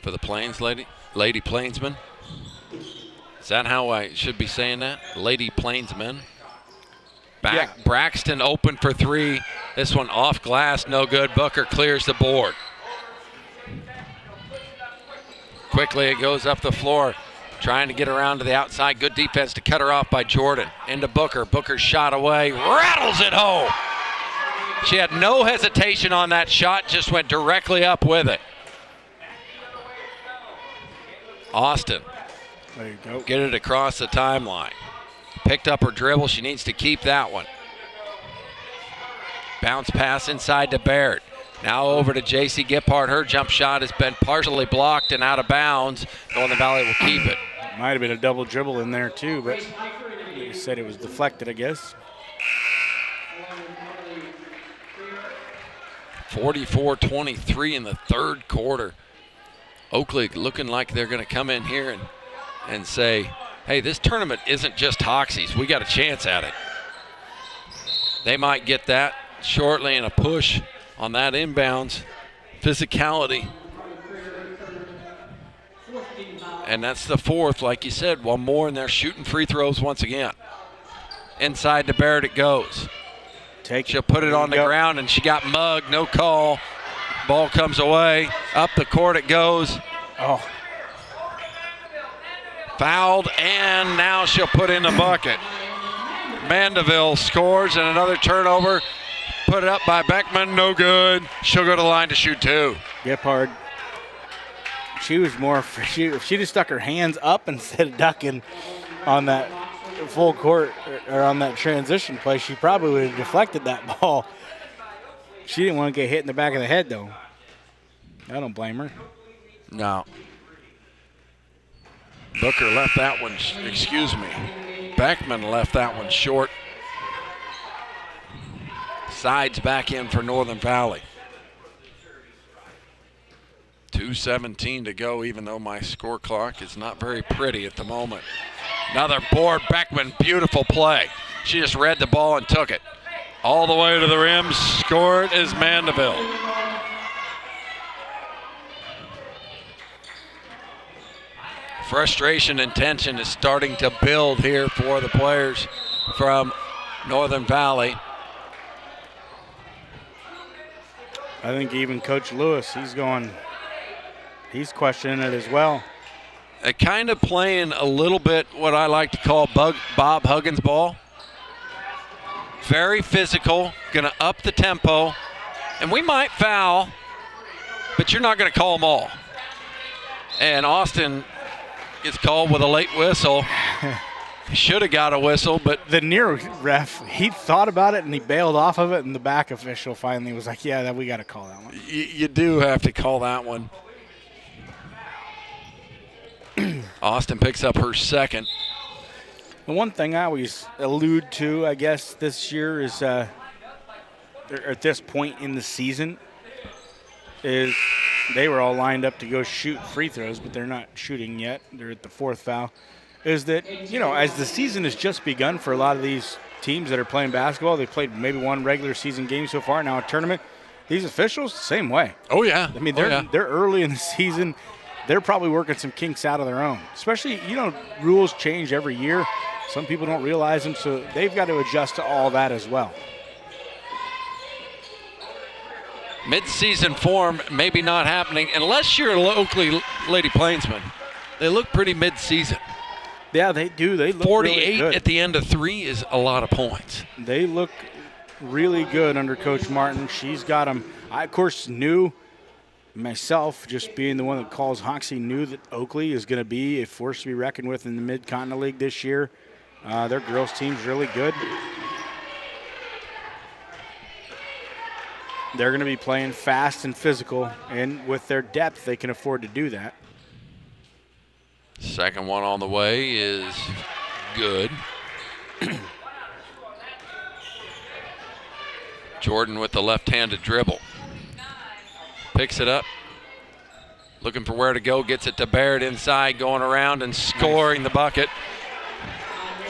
for the Lady Plainsmen. Is that how I should be saying that? Lady Plainsmen. Back, yeah. Braxton open for three. This one off glass, no good. Booker clears the board. Quickly it goes up the floor, trying to get around to the outside. Good defense to cut her off by Jordan. Into Booker. Booker shot away, rattles it home. She had no hesitation on that shot, just went directly up with it. Austin. There you go. Get it across the timeline. Picked up her dribble. She needs to keep that one. Bounce pass inside to Baird. Now over to J.C. Giphart. Her jump shot has been partially blocked and out of bounds. Northern Valley will keep it. Might have been a double dribble in there too, but they said it was deflected, I guess. 44-23 in the third quarter. Oakley looking like they're going to come in here and say, hey, this tournament isn't just Hoxies. We got a chance at it. They might get that shortly in a push on that inbounds. Physicality. And that's the fourth, like you said, one more, and they're shooting free throws once again. Inside to Barrett it goes. She'll put it on the ground, and she got mugged, no call. Ball comes away. Up the court it goes. Oh. Fouled, and now she'll put in the bucket. Mandeville scores, and another turnover. Put it up by Beckman, no good. She'll go to the line to shoot two. Giphart. She was more, if she just stuck her hands up instead of ducking on that full court or on that transition play, she probably would have deflected that ball. She didn't want to get hit in the back of the head, though. I don't blame her. No. Booker left that one, Beckman left that one short. Sides back in for Northern Valley. 2:17 to go, even though my score clock is not very pretty at the moment. Another board, Beckman, beautiful play. She just read the ball and took it. All the way to the rim, scored is Mandeville. Frustration and tension is starting to build here for the players from Northern Valley. I think even Coach Lewis, he's questioning it as well. Kind of playing a little bit what I like to call Bob Huggins ball. Very physical, going to up the tempo, and we might foul, but you're not going to call them all. And Austin gets called with a late whistle. He should have got a whistle, but the near ref, he thought about it and he bailed off of it, and the back official finally was like, yeah, we got to call that one. You do have to call that one. Austin picks up her second. The one thing I always allude to, I guess, this year is at this point in the season is they were all lined up to go shoot free throws, but they're not shooting yet. They're at the fourth foul. Is that, as the season has just begun for a lot of these teams that are playing basketball, they've played maybe one regular season game so far, now a tournament. These officials, same way. Oh, yeah. I mean, they're early in the season. They're probably working some kinks out of their own. Especially, rules change every year. Some people don't realize them, so they've got to adjust to all that as well. Mid-season form maybe not happening unless you're a Oakley Lady Plainsman. They look pretty mid-season. Yeah, they do. They look 48 really good. at the end of 3 is a lot of points. They look really good under Coach Martin. She's got them. I, of course, knew myself, just being the one that calls Hoxie, knew that Oakley is going to be a force to be reckoned with in the Mid-Continent League this year. Their girls' team's really good. They're going to be playing fast and physical, and with their depth, they can afford to do that. Second one on the way is good. Jordan with the left-handed dribble. Picks it up. Looking for where to go. Gets it to Barrett inside, going around and scoring the bucket.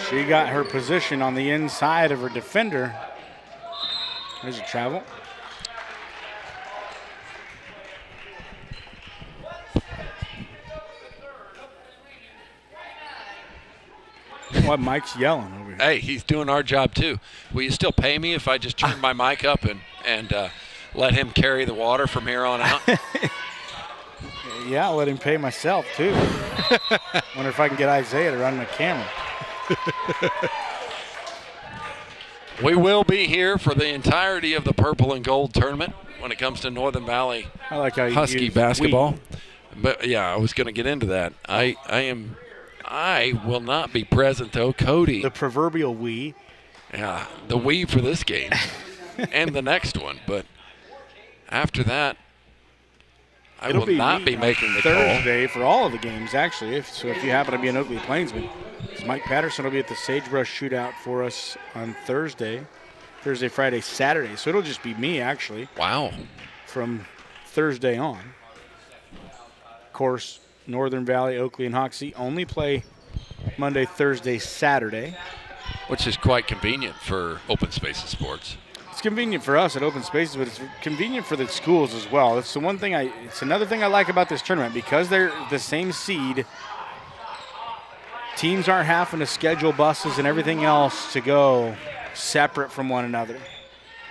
She got her position on the inside of her defender. There's a travel. What Mike's yelling over here. Hey, he's doing our job too. Will you still pay me if I just turn my mic up and let him carry the water from here on out? Yeah, I'll let him pay myself too. Wonder if I can get Isaiah to run my camera. We will be here for the entirety of the Purple and Gold tournament when it comes to Northern Valley I like how you Husky use basketball. But yeah, I was going to get into that. I will not be present though, Cody. The proverbial we. Yeah, the we for this game and the next one. But after that, I will not be making the Thursday for all of the games, actually. If you happen to be an Oakley Plainsman, Mike Patterson will be at the Sagebrush Shootout for us on Thursday, Friday, Saturday. So it'll just be me, actually. Wow. From Thursday on. Of course, Northern Valley, Oakley, and Hoxie only play Monday, Thursday, Saturday. Which is quite convenient for Open Spaces Sports. It's convenient for us at Open Spaces, but it's convenient for the schools as well. It's another thing I like about this tournament. Because they're the same seed, teams aren't having to schedule buses and everything else to go separate from one another.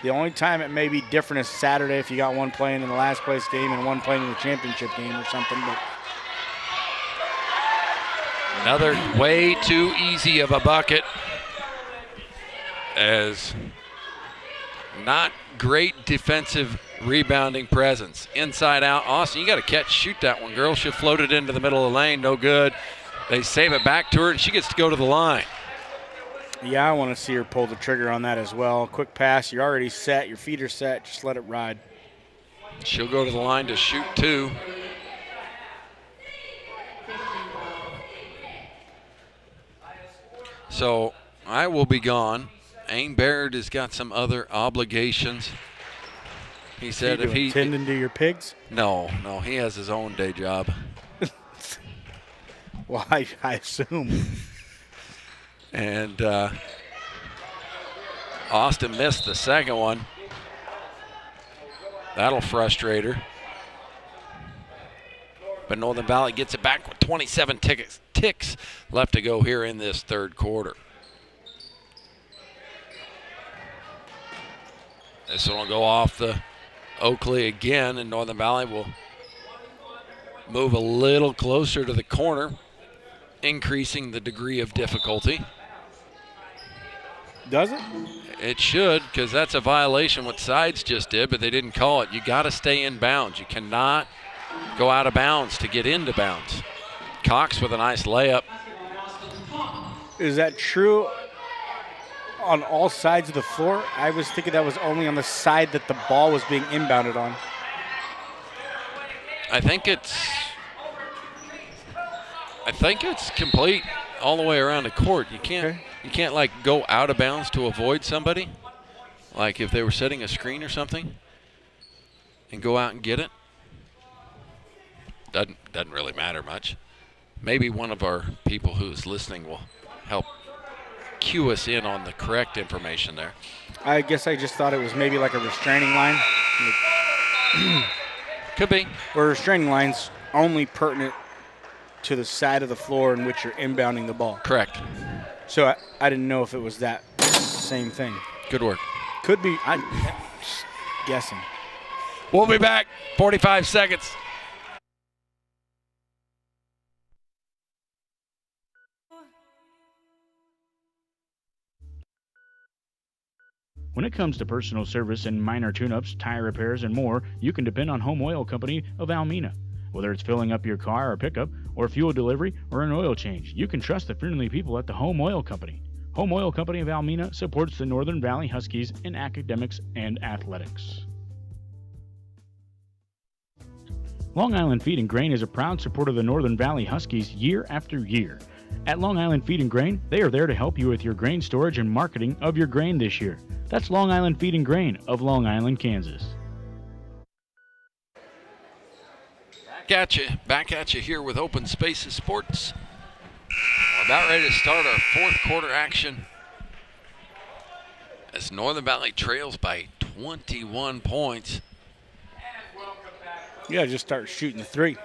The only time it may be different is Saturday if you got one playing in the last place game and one playing in the championship game or something. But another way too easy of a bucket, as not great defensive rebounding presence. Inside out, Austin, you got to shoot that one, girl. She floated into the middle of the lane, no good. They save it back to her, and she gets to go to the line. Yeah, I want to see her pull the trigger on that as well. Quick pass, you're already set, your feet are set, just let it ride. She'll go to the line to shoot two. So I will be gone. Aim Baird has got some other obligations. He said if he tending to your pigs? No, he has his own day job. Well, I assume. And Austin missed the second one. That'll frustrate her. But Northern Valley gets it back with 27 ticks left to go here in this third quarter. This one will go off the Oakley again, and Northern Valley will move a little closer to the corner, increasing the degree of difficulty. Does it? It should, because that's a violation what Sides just did, but they didn't call it. You got to stay in bounds. You cannot go out of bounds to get into bounds. Cox with a nice layup. Is that true on all sides of the floor? I was thinking that was only on the side that the ball was being inbounded on. I think it's complete all the way around the court. You can't like go out of bounds to avoid somebody, like if they were setting a screen or something, and go out and get it. Doesn't really matter much. Maybe one of our people who's listening will help cue us in on the correct information there. I guess I just thought it was maybe like a restraining line. Could be. Or restraining lines only pertinent to the side of the floor in which you're inbounding the ball. Correct. So I didn't know if it was that same thing. Good work. Could be. I'm just guessing. We'll be back. 45 seconds. When it comes to personal service and minor tune-ups, tire repairs, and more, you can depend on Home Oil Company of Almena. Whether it's filling up your car or pickup, or fuel delivery, or an oil change, you can trust the friendly people at the Home Oil Company. Home Oil Company of Almena supports the Northern Valley Huskies in academics and athletics. Long Island Feed and Grain is a proud supporter of the Northern Valley Huskies year after year. At Long Island Feed and Grain, they are there to help you with your grain storage and marketing of your grain this year. That's Long Island Feed and Grain of Long Island, Kansas. Back at you here with Open Spaces Sports. We're about ready to start our fourth quarter action as Northern Valley trails by 21 points. Yeah, just start shooting the three.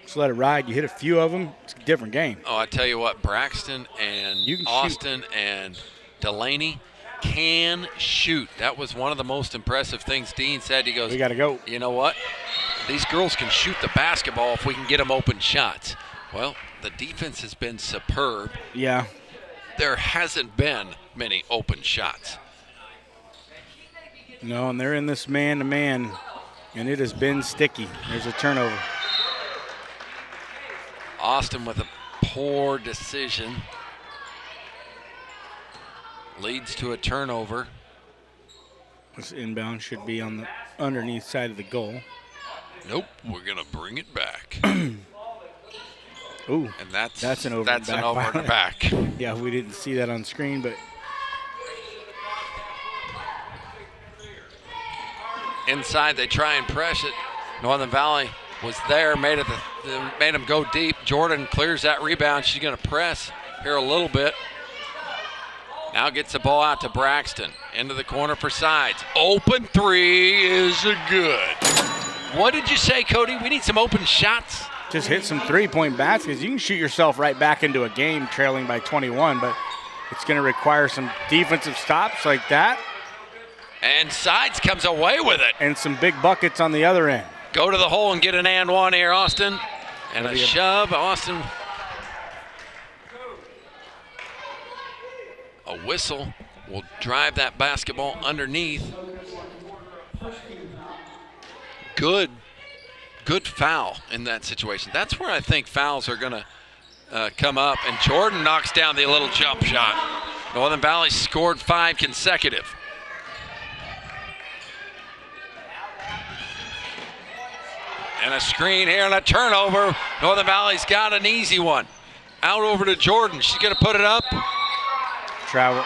Just let it ride. You hit a few of them, it's a different game. Oh, I tell you what, Braxton and Austin and Delaney can shoot. That was one of the most impressive things Dean said. He goes, we got to go. You know what? These girls can shoot the basketball if we can get them open shots. Well, the defense has been superb. Yeah. There hasn't been many open shots. No, and they're in this man-to-man, and it has been sticky. There's a turnover. Austin with a poor decision. Leads to a turnover. This inbound should be on the underneath side of the goal. Nope, we're going to bring it back. Ooh, and that's an over and the back. Yeah, we didn't see that on screen, but inside they try and press it. Northern Valley was there, made them go deep. Jordan clears that rebound. She's going to press here a little bit. Now gets the ball out to Braxton. Into the corner for Sides. Open three is good. What did you say, Cody? We need some open shots? Just hit some three-point baskets. You can shoot yourself right back into a game trailing by 21, but it's going to require some defensive stops like that. And Sides comes away with it. And some big buckets on the other end. Go to the hole and get an and one here, Austin. And a shove, Austin. A whistle will drive that basketball underneath. Good foul in that situation. That's where I think fouls are going to come up. And Jordan knocks down the little jump shot. Northern Valley scored 5 consecutive. And a screen here and a turnover. Northern Valley's got an easy one. Out over to Jordan. She's going to put it up. Travel.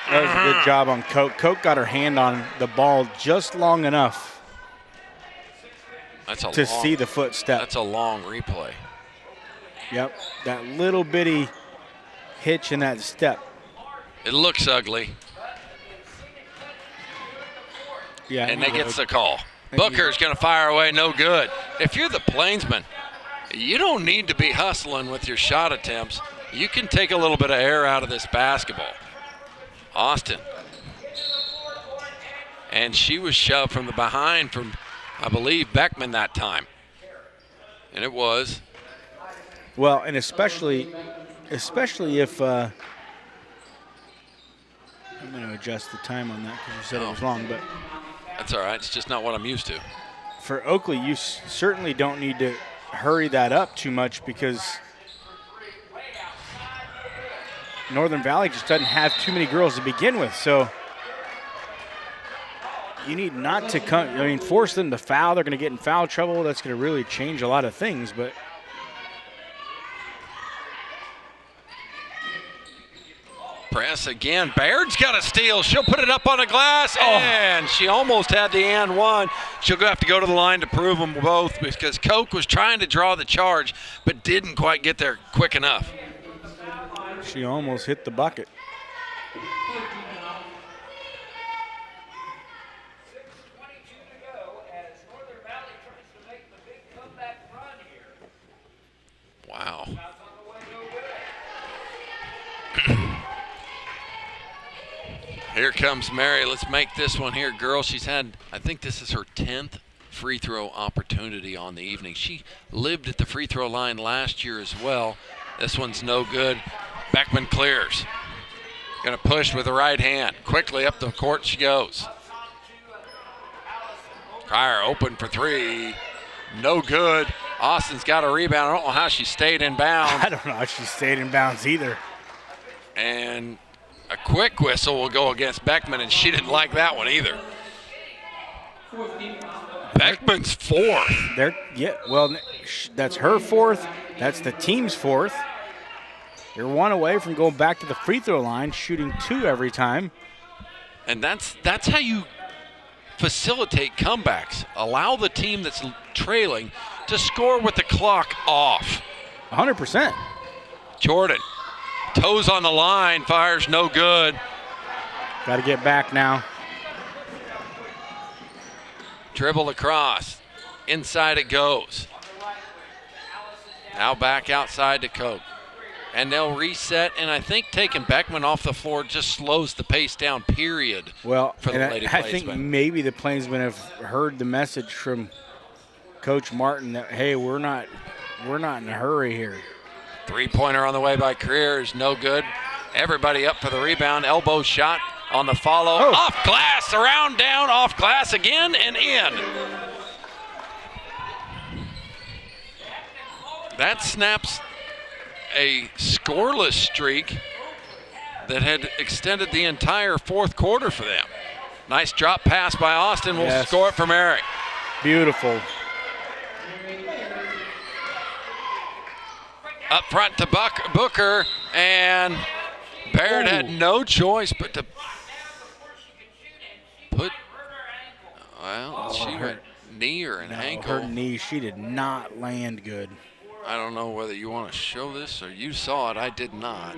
That was a good job on Coke. Coke got her hand on the ball just long enough to see the footstep. That's a long replay. Yep, that little bitty hitch in that step. It looks ugly. Yeah, and they get the call. Booker's going to fire away, no good. If you're the Plainsmen, you don't need to be hustling with your shot attempts. You can take a little bit of air out of this basketball. Austin And she was shoved from the behind from, I believe, Beckman that time. And it was. Well, and especially if I'm going to adjust the time on that because you said it was long, but that's all right. It's just not what I'm used to. For Oakley, you certainly don't need to hurry that up too much because Northern Valley just doesn't have too many girls to begin with. So you need not to force them to foul. They're going to get in foul trouble. That's going to really change a lot of things, but press again. Baird's got a steal. She'll put it up on the glass, and she almost had the and one. She'll have to go to the line to prove them both because Koch was trying to draw the charge but didn't quite get there quick enough. She almost hit the bucket. Wow. Here comes Mary. Let's make this one here, girl. She's had, I think this is her 10th free throw opportunity on the evening. She lived at the free throw line last year as well. This one's no good. Beckman clears. Gonna push with the right hand. Quickly up the court she goes. Cryer open for three. No good. Austin's got a rebound. I don't know how she stayed in bounds. I don't know how she stayed in bounds either. And a quick whistle will go against Beckman, and she didn't like that one either. Beckman's fourth. That's her fourth. That's the team's fourth. You're one away from going back to the free throw line, shooting 2 every time. And that's how you facilitate comebacks. Allow the team that's trailing to score with the clock off. 100%. Jordan, toes on the line, fires no good. Got to get back now. Dribble across. Inside it goes. Now back outside to Koch. And they'll reset, and I think taking Beckman off the floor just slows the pace down, period. Well, for the Lady I think Plainsmen. maybe the Plainsmen have heard the message from Coach Martin that, hey, we're not in a hurry here. Three-pointer on the way by Career is no good. Everybody up for the rebound. Elbow shot on the follow. Oh. Off glass, around, down, off glass again, and in. That snaps a scoreless streak that had extended the entire fourth quarter for them. Nice drop pass by Austin. Will score it for Mary. Beautiful. Up front to Booker, and Baird had no choice but to put, she went knee or an ankle. Her knee, she did not land good. I don't know whether you want to show this or you saw it. I did not.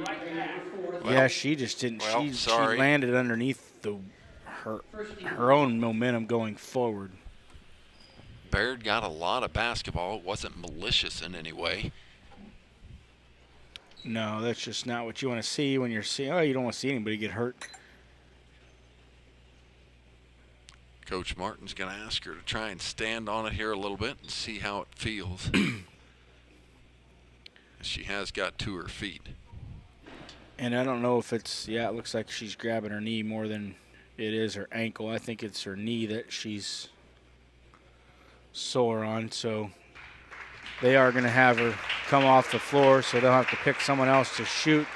Well, yeah, she just didn't. Well, she landed underneath her own momentum going forward. Baird got a lot of basketball. It wasn't malicious in any way. No, that's just not what you want to see when you're seeing. Oh, you don't want to see anybody get hurt. Coach Martin's going to ask her to try and stand on it here a little bit and see how it feels. She has got to her feet. And I don't know if it's, it looks like she's grabbing her knee more than it is her ankle. I think it's her knee that she's sore on. So they are going to have her come off the floor, so they'll have to pick someone else to shoot.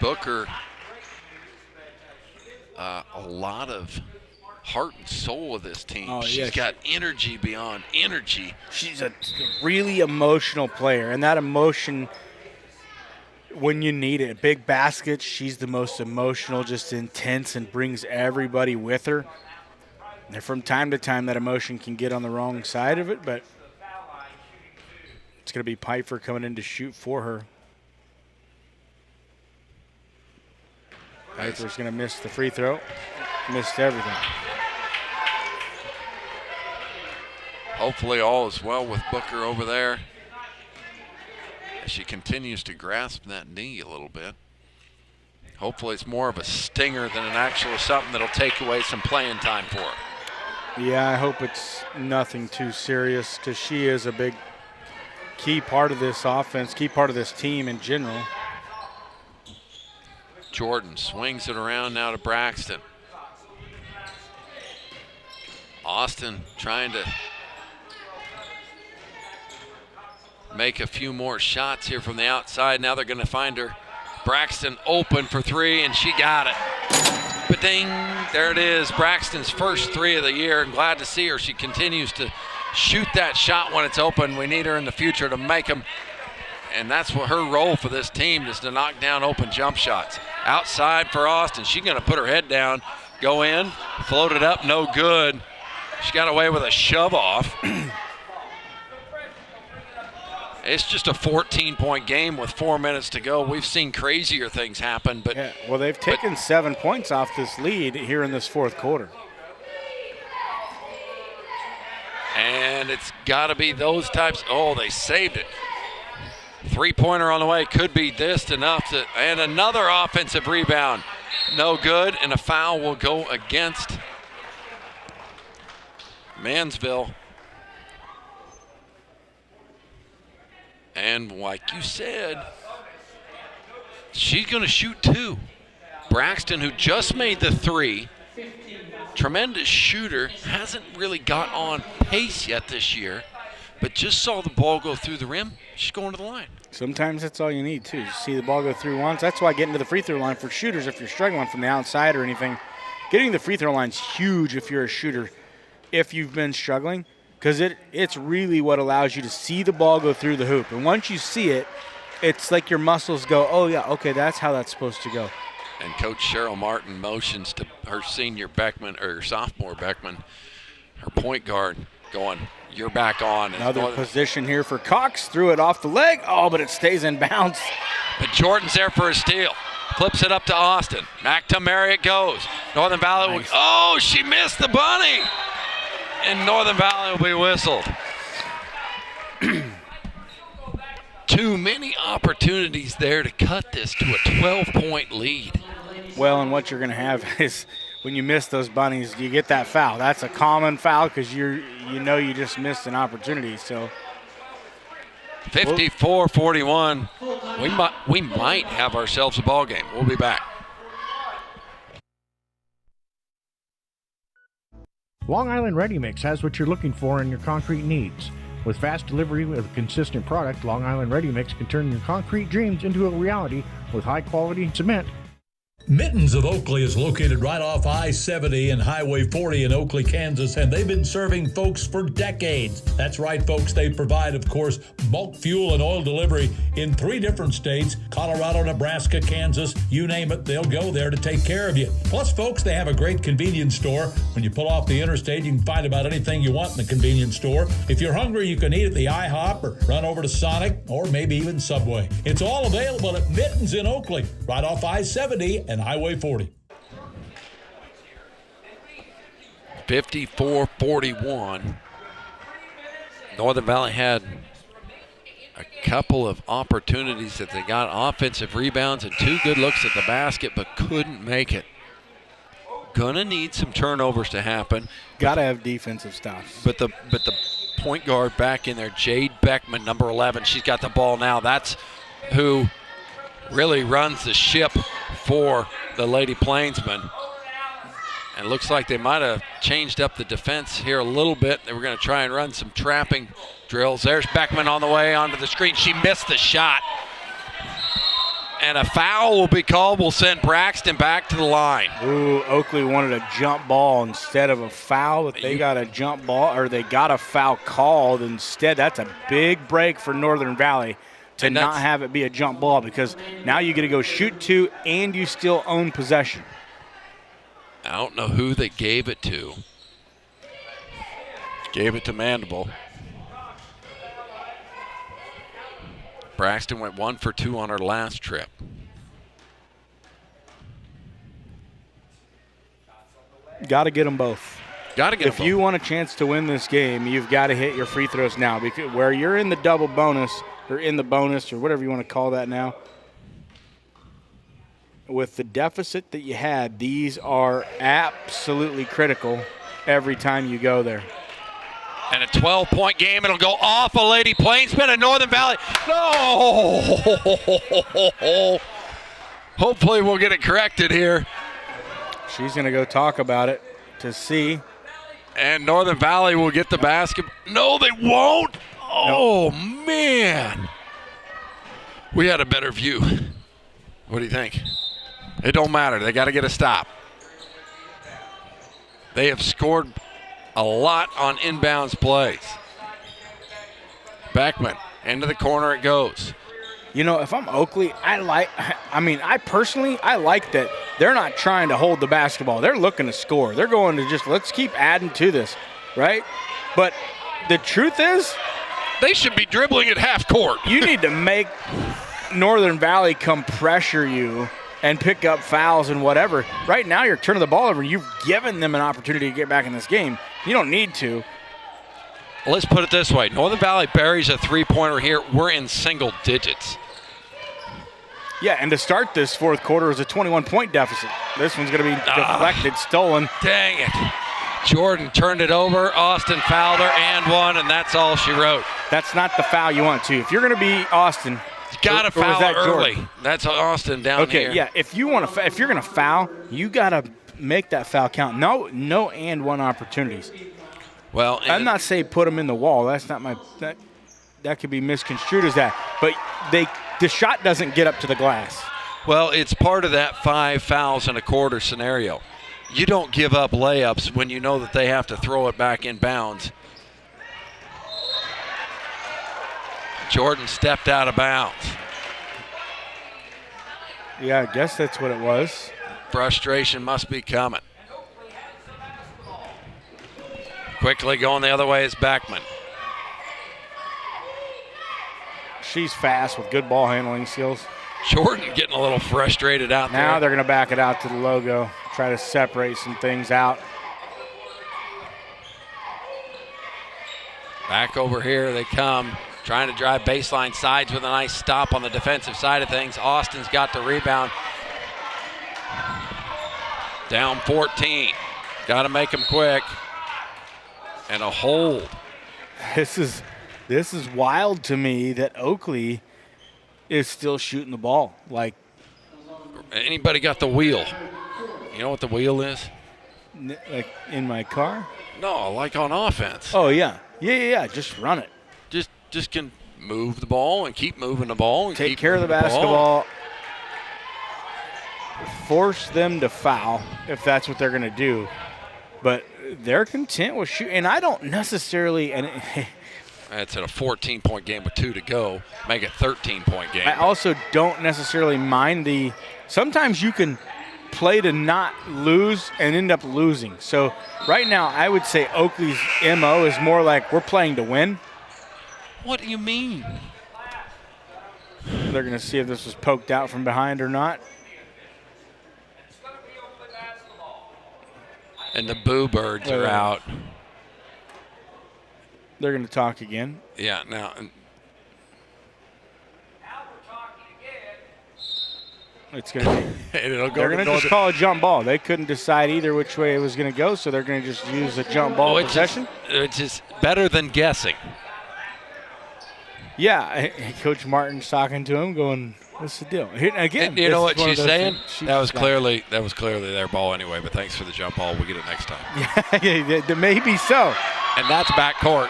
Booker, a lot of heart and soul of this team. Oh, She's got energy beyond energy. She's a really emotional player, and that emotion, when you need it, big baskets, she's the most emotional, just intense, and brings everybody with her. And from time to time, that emotion can get on the wrong side of it, but it's going to be Piper coming in to shoot for her. Piper's going to miss the free throw. Missed everything. Hopefully all is well with Booker over there as she continues to grasp that knee a little bit. Hopefully it's more of a stinger than an actual something that'll take away some playing time for her. Yeah, I hope it's nothing too serious because she is a big key part of this offense, key part of this team in general. Jordan swings it around now to Braxton. Austin trying to make a few more shots here from the outside. Now they're going to find her. Braxton open for three, and she got it. Ba-ding, there it is. Braxton's first three of the year. I'm glad to see her. She continues to shoot that shot when it's open. We need her in the future to make them. And that's what her role for this team is, to knock down open jump shots. Outside for Austin. She's going to put her head down, go in, float it up, no good. She got away with a shove off. It's just a 14-point game with 4 minutes to go. We've seen crazier things happen, but yeah, well, they've taken 7 points off this lead here in this fourth quarter. And it's got to be those types. Oh, they saved it. Three-pointer on the way. Could be this enough to, and another offensive rebound. No good, and a foul will go against Mansville. And like you said, she's going to shoot two. Braxton, who just made the three, tremendous shooter, hasn't really got on pace yet this year, but just saw the ball go through the rim. She's going to the line. Sometimes that's all you need, too. Just see the ball go through once. That's why getting to the free throw line for shooters, if you're struggling from the outside or anything, getting to the free throw line is huge if you're a shooter, if you've been struggling, because it's really what allows you to see the ball go through the hoop. And once you see it, it's like your muscles go, oh, yeah, okay, that's how that's supposed to go. And Coach Cheryl Martin motions to her senior Beckman, or sophomore Beckman, her point guard, going, you're back on. Another position here for Cox. Threw it off the leg. Oh, but it stays in bounds. But Jordan's there for a steal. Flips it up to Austin. Back to Mary it goes. Northern Valley. Nice. Oh, she missed the bunny. And Northern Valley will be whistled. Too many opportunities there to cut this to a 12-point lead. Well, and what you're going to have is when you miss those bunnies, you get that foul. That's a common foul because you just missed an opportunity. So 54-41. We might have ourselves a ball game. We'll be back. Long Island Ready Mix has what you're looking for in your concrete needs. With fast delivery with a consistent product, Long Island Ready Mix can turn your concrete dreams into a reality with high-quality cement. Mittens of Oakley is located right off I-70 and Highway 40 in Oakley, Kansas, and they've been serving folks for decades. That's right, folks. They provide, of course, bulk fuel and oil delivery in 3 different states, Colorado, Nebraska, Kansas, you name it, they'll go there to take care of you. Plus, folks, they have a great convenience store. When you pull off the interstate, you can find about anything you want in the convenience store. If you're hungry, you can eat at the IHOP or run over to Sonic or maybe even Subway. It's all available at Mittens in Oakley, right off I-70 and Highway 40. 54-41. Northern Valley had a couple of opportunities that they got offensive rebounds and 2 good looks at the basket, but couldn't make it. Gonna need some turnovers to happen. Gotta have defensive stops. But the point guard back in there, Jade Beckman, number 11, she's got the ball now. That's who really runs the ship for the Lady Plainsmen. And it looks like they might have changed up the defense here a little bit. They were going to try and run some trapping drills. There's Beckman on the way onto the screen. She missed the shot. And a foul will be called. We'll send Braxton back to the line. Ooh, Oakley wanted a jump ball instead of a foul, but they got a jump ball, or they got a foul called instead. That's a big break for Northern Valley to not have it be a jump ball, because now you get to go shoot 2 and you still own possession. I don't know who they gave it to. Gave it to Mandible. Braxton went 1 for 2 on her last trip. Got to get them both. Got to get them both. If you want a chance to win this game, you've got to hit your free throws now, because where you're in the double bonus, or in the bonus, or whatever you want to call that now, with the deficit that you had, these are absolutely critical every time you go there. And a 12-point game. It'll go off a Lady Plainsmen and Northern Valley. No! Hopefully we'll get it corrected here. She's going to go talk about it to see. And Northern Valley will get the basket. No, they won't. Oh, man. We had a better view. What do you think? It don't matter. They got to get a stop. They have scored a lot on inbounds plays. Beckman, into the corner it goes. You know, if I'm Oakley, I personally like that they're not trying to hold the basketball. They're looking to score. They're going to just, let's keep adding to this, right? But the truth is, they should be dribbling at half court. You need to make Northern Valley come pressure you and pick up fouls and whatever. Right now you're turning the ball over. You've given them an opportunity to get back in this game. You don't need to. Let's put it this way. Northern Valley buries a three-pointer here. We're in single digits. Yeah, and to start this fourth quarter is a 21-point deficit. This one's going to be deflected, stolen. Dang it. Jordan turned it over. Austin fouled her and one, and that's all she wrote. That's not the foul you want to. If you're going to be Austin, you got to foul early. Jordan? That's Austin down here. Okay, yeah. If you're going to foul, you got to make that foul count. No and one opportunities. Well, I'm not saying put them in the wall. That's not my that could be misconstrued as that. But the shot doesn't get up to the glass. Well, it's part of that 5 fouls in a quarter scenario. You don't give up layups when you know that they have to throw it back in bounds. Jordan stepped out of bounds. Yeah, I guess that's what it was. Frustration must be coming. Quickly going the other way is Beckman. She's fast with good ball handling skills. Jordan getting a little frustrated out there. Now they're going to back it out to the logo, try to separate some things out. Back over here they come, trying to drive baseline sides with a nice stop on the defensive side of things. Austin's got the rebound. Down 14. Got to make them quick. And a hold. This is wild to me that Oakley is still shooting the ball. Like, anybody got the wheel? You know what the wheel is? Like in my car? No, like on offense. Oh yeah. Yeah. Just run it. Just can move the ball and keep moving the ball and take care of the basketball. Force them to foul if that's what they're going to do. But they're content with shooting. And I don't necessarily. That's at a 14-point game with 2 to go. Make it 13-point game. I also don't necessarily mind the. Sometimes you can play to not lose and end up losing. So right now, I would say Oakley's MO is more like we're playing to win. What do you mean? They're going to see if this was poked out from behind or not. And the Boo Birds are out. They're going to talk again. Yeah, now. It's going to be. They're going to just call a jump ball. They couldn't decide either which way it was going to go, so they're going to just use a jump ball possession. Which is better than guessing. Yeah, Coach Martin's talking to him, going, "What's the deal?" Again, you know what she's saying? That was clearly their ball anyway. But thanks for the jump ball. We'll get it next time. Yeah, maybe so. And that's back court.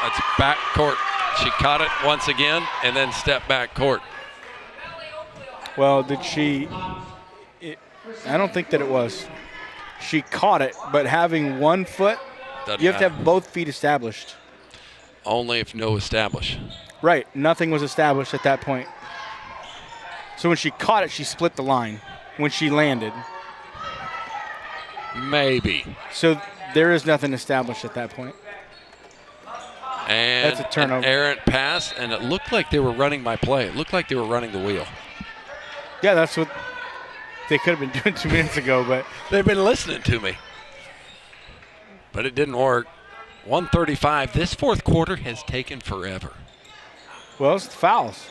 That's back court. She caught it once again and then stepped back court. Well, did she? I don't think that it was. She caught it, but having one foot, you have to have both feet established. Only if no establish. Right. Nothing was established at that point. So when she caught it, she split the line. When she landed. Maybe. So there is nothing established at that point. And that's a turnover. An errant pass, and it looked like they were running my play. It looked like they were running the wheel. Yeah, that's what they could have been doing 2 minutes ago, but they've been listening to me. But it didn't work. 1:35. This fourth quarter has taken forever. Well, it's the fouls.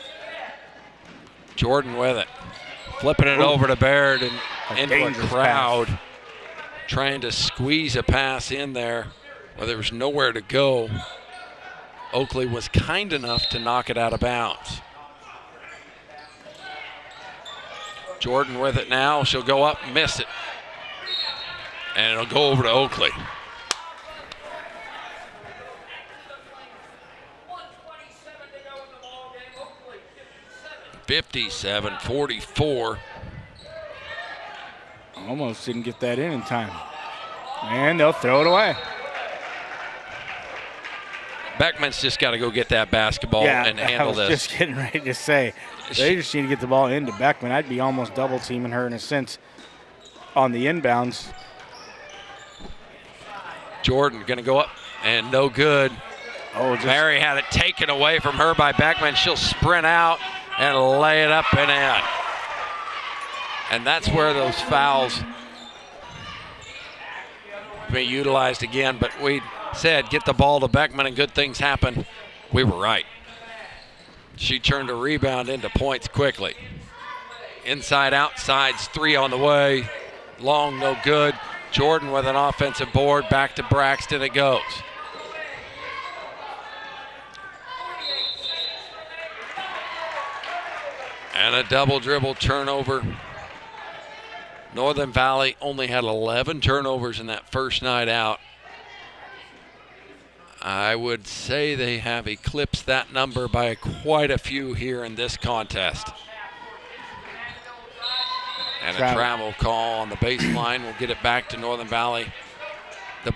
Jordan with it. Flipping it over to Baird and into a dangerous crowd. pass. Trying to squeeze a pass in there where there was nowhere to go. Oakley was kind enough to knock it out of bounds. Jordan with it now. She'll go up, miss it. And it'll go over to Oakley. 57-44. Almost didn't get that in time. And they'll throw it away. Beckman's just got to go get that basketball and handle I was this. just getting ready to say, they just need to get the ball into Beckman. I'd be almost double teaming her in a sense on the inbounds. Jordan going to go up and no good. Oh, just Mary had it taken away from her by Beckman. She'll sprint out and lay it up and in. And that's where those fouls be utilized again. But we said get the ball to Beckman and good things happen. We were right. She turned a rebound into points quickly. Inside, outside's three on the way. Long, no good. Jordan with an offensive board. Back to Braxton it goes. And a double dribble turnover. Northern Valley only had 11 turnovers in that first night out. I would say they have eclipsed that number by quite a few here in this contest. And a travel call on the baseline will get it back to Northern Valley. The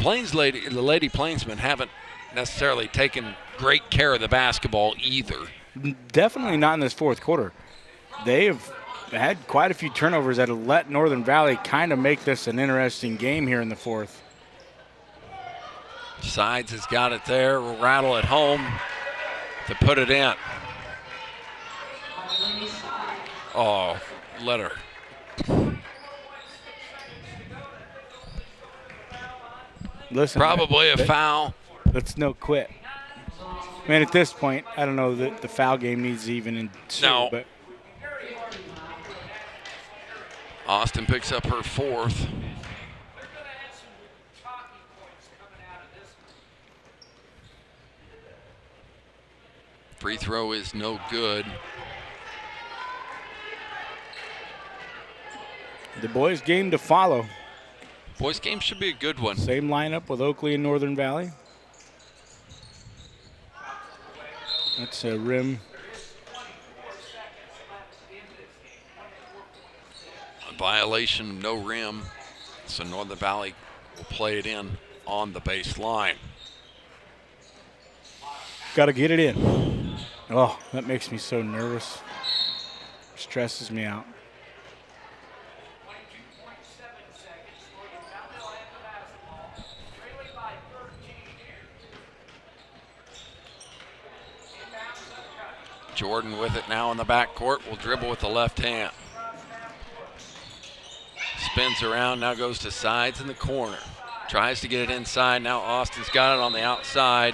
Lady Plainsmen haven't necessarily taken great care of the basketball either. Definitely not in this fourth quarter. They have had quite a few turnovers that have let Northern Valley kind of make this an interesting game here in the fourth. Sides has got it there. Will rattle it home to put it in. Oh, let her. Listen, probably a foul. Let's no quit. Man, at this point, I don't know that the foul game needs to even ensue. No. But Austin picks up her fourth. Free throw is no good. The boys' game to follow. Boys' game should be a good one. Same lineup with Oakley and Northern Valley. That's a rim. A violation, no rim. So Northern Valley will play it in on the baseline. Got to get it in. Oh, that makes me so nervous. Stresses me out. Jordan with it now in the backcourt. Will dribble with the left hand. Spins around, now goes to sides in the corner. Tries to get it inside. Now Austin's got it on the outside.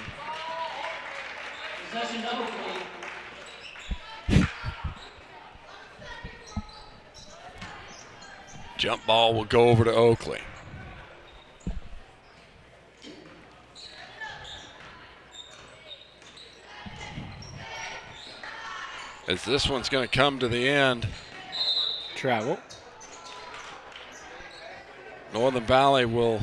Jump ball will go over to Oakley. As this one's going to come to the end. Travel. Northern Valley will.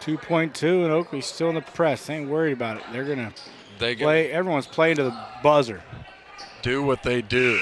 2.2 and Oakley's still in the press. They ain't worried about it. They're going to play. Everyone's playing to the buzzer. Do what they do.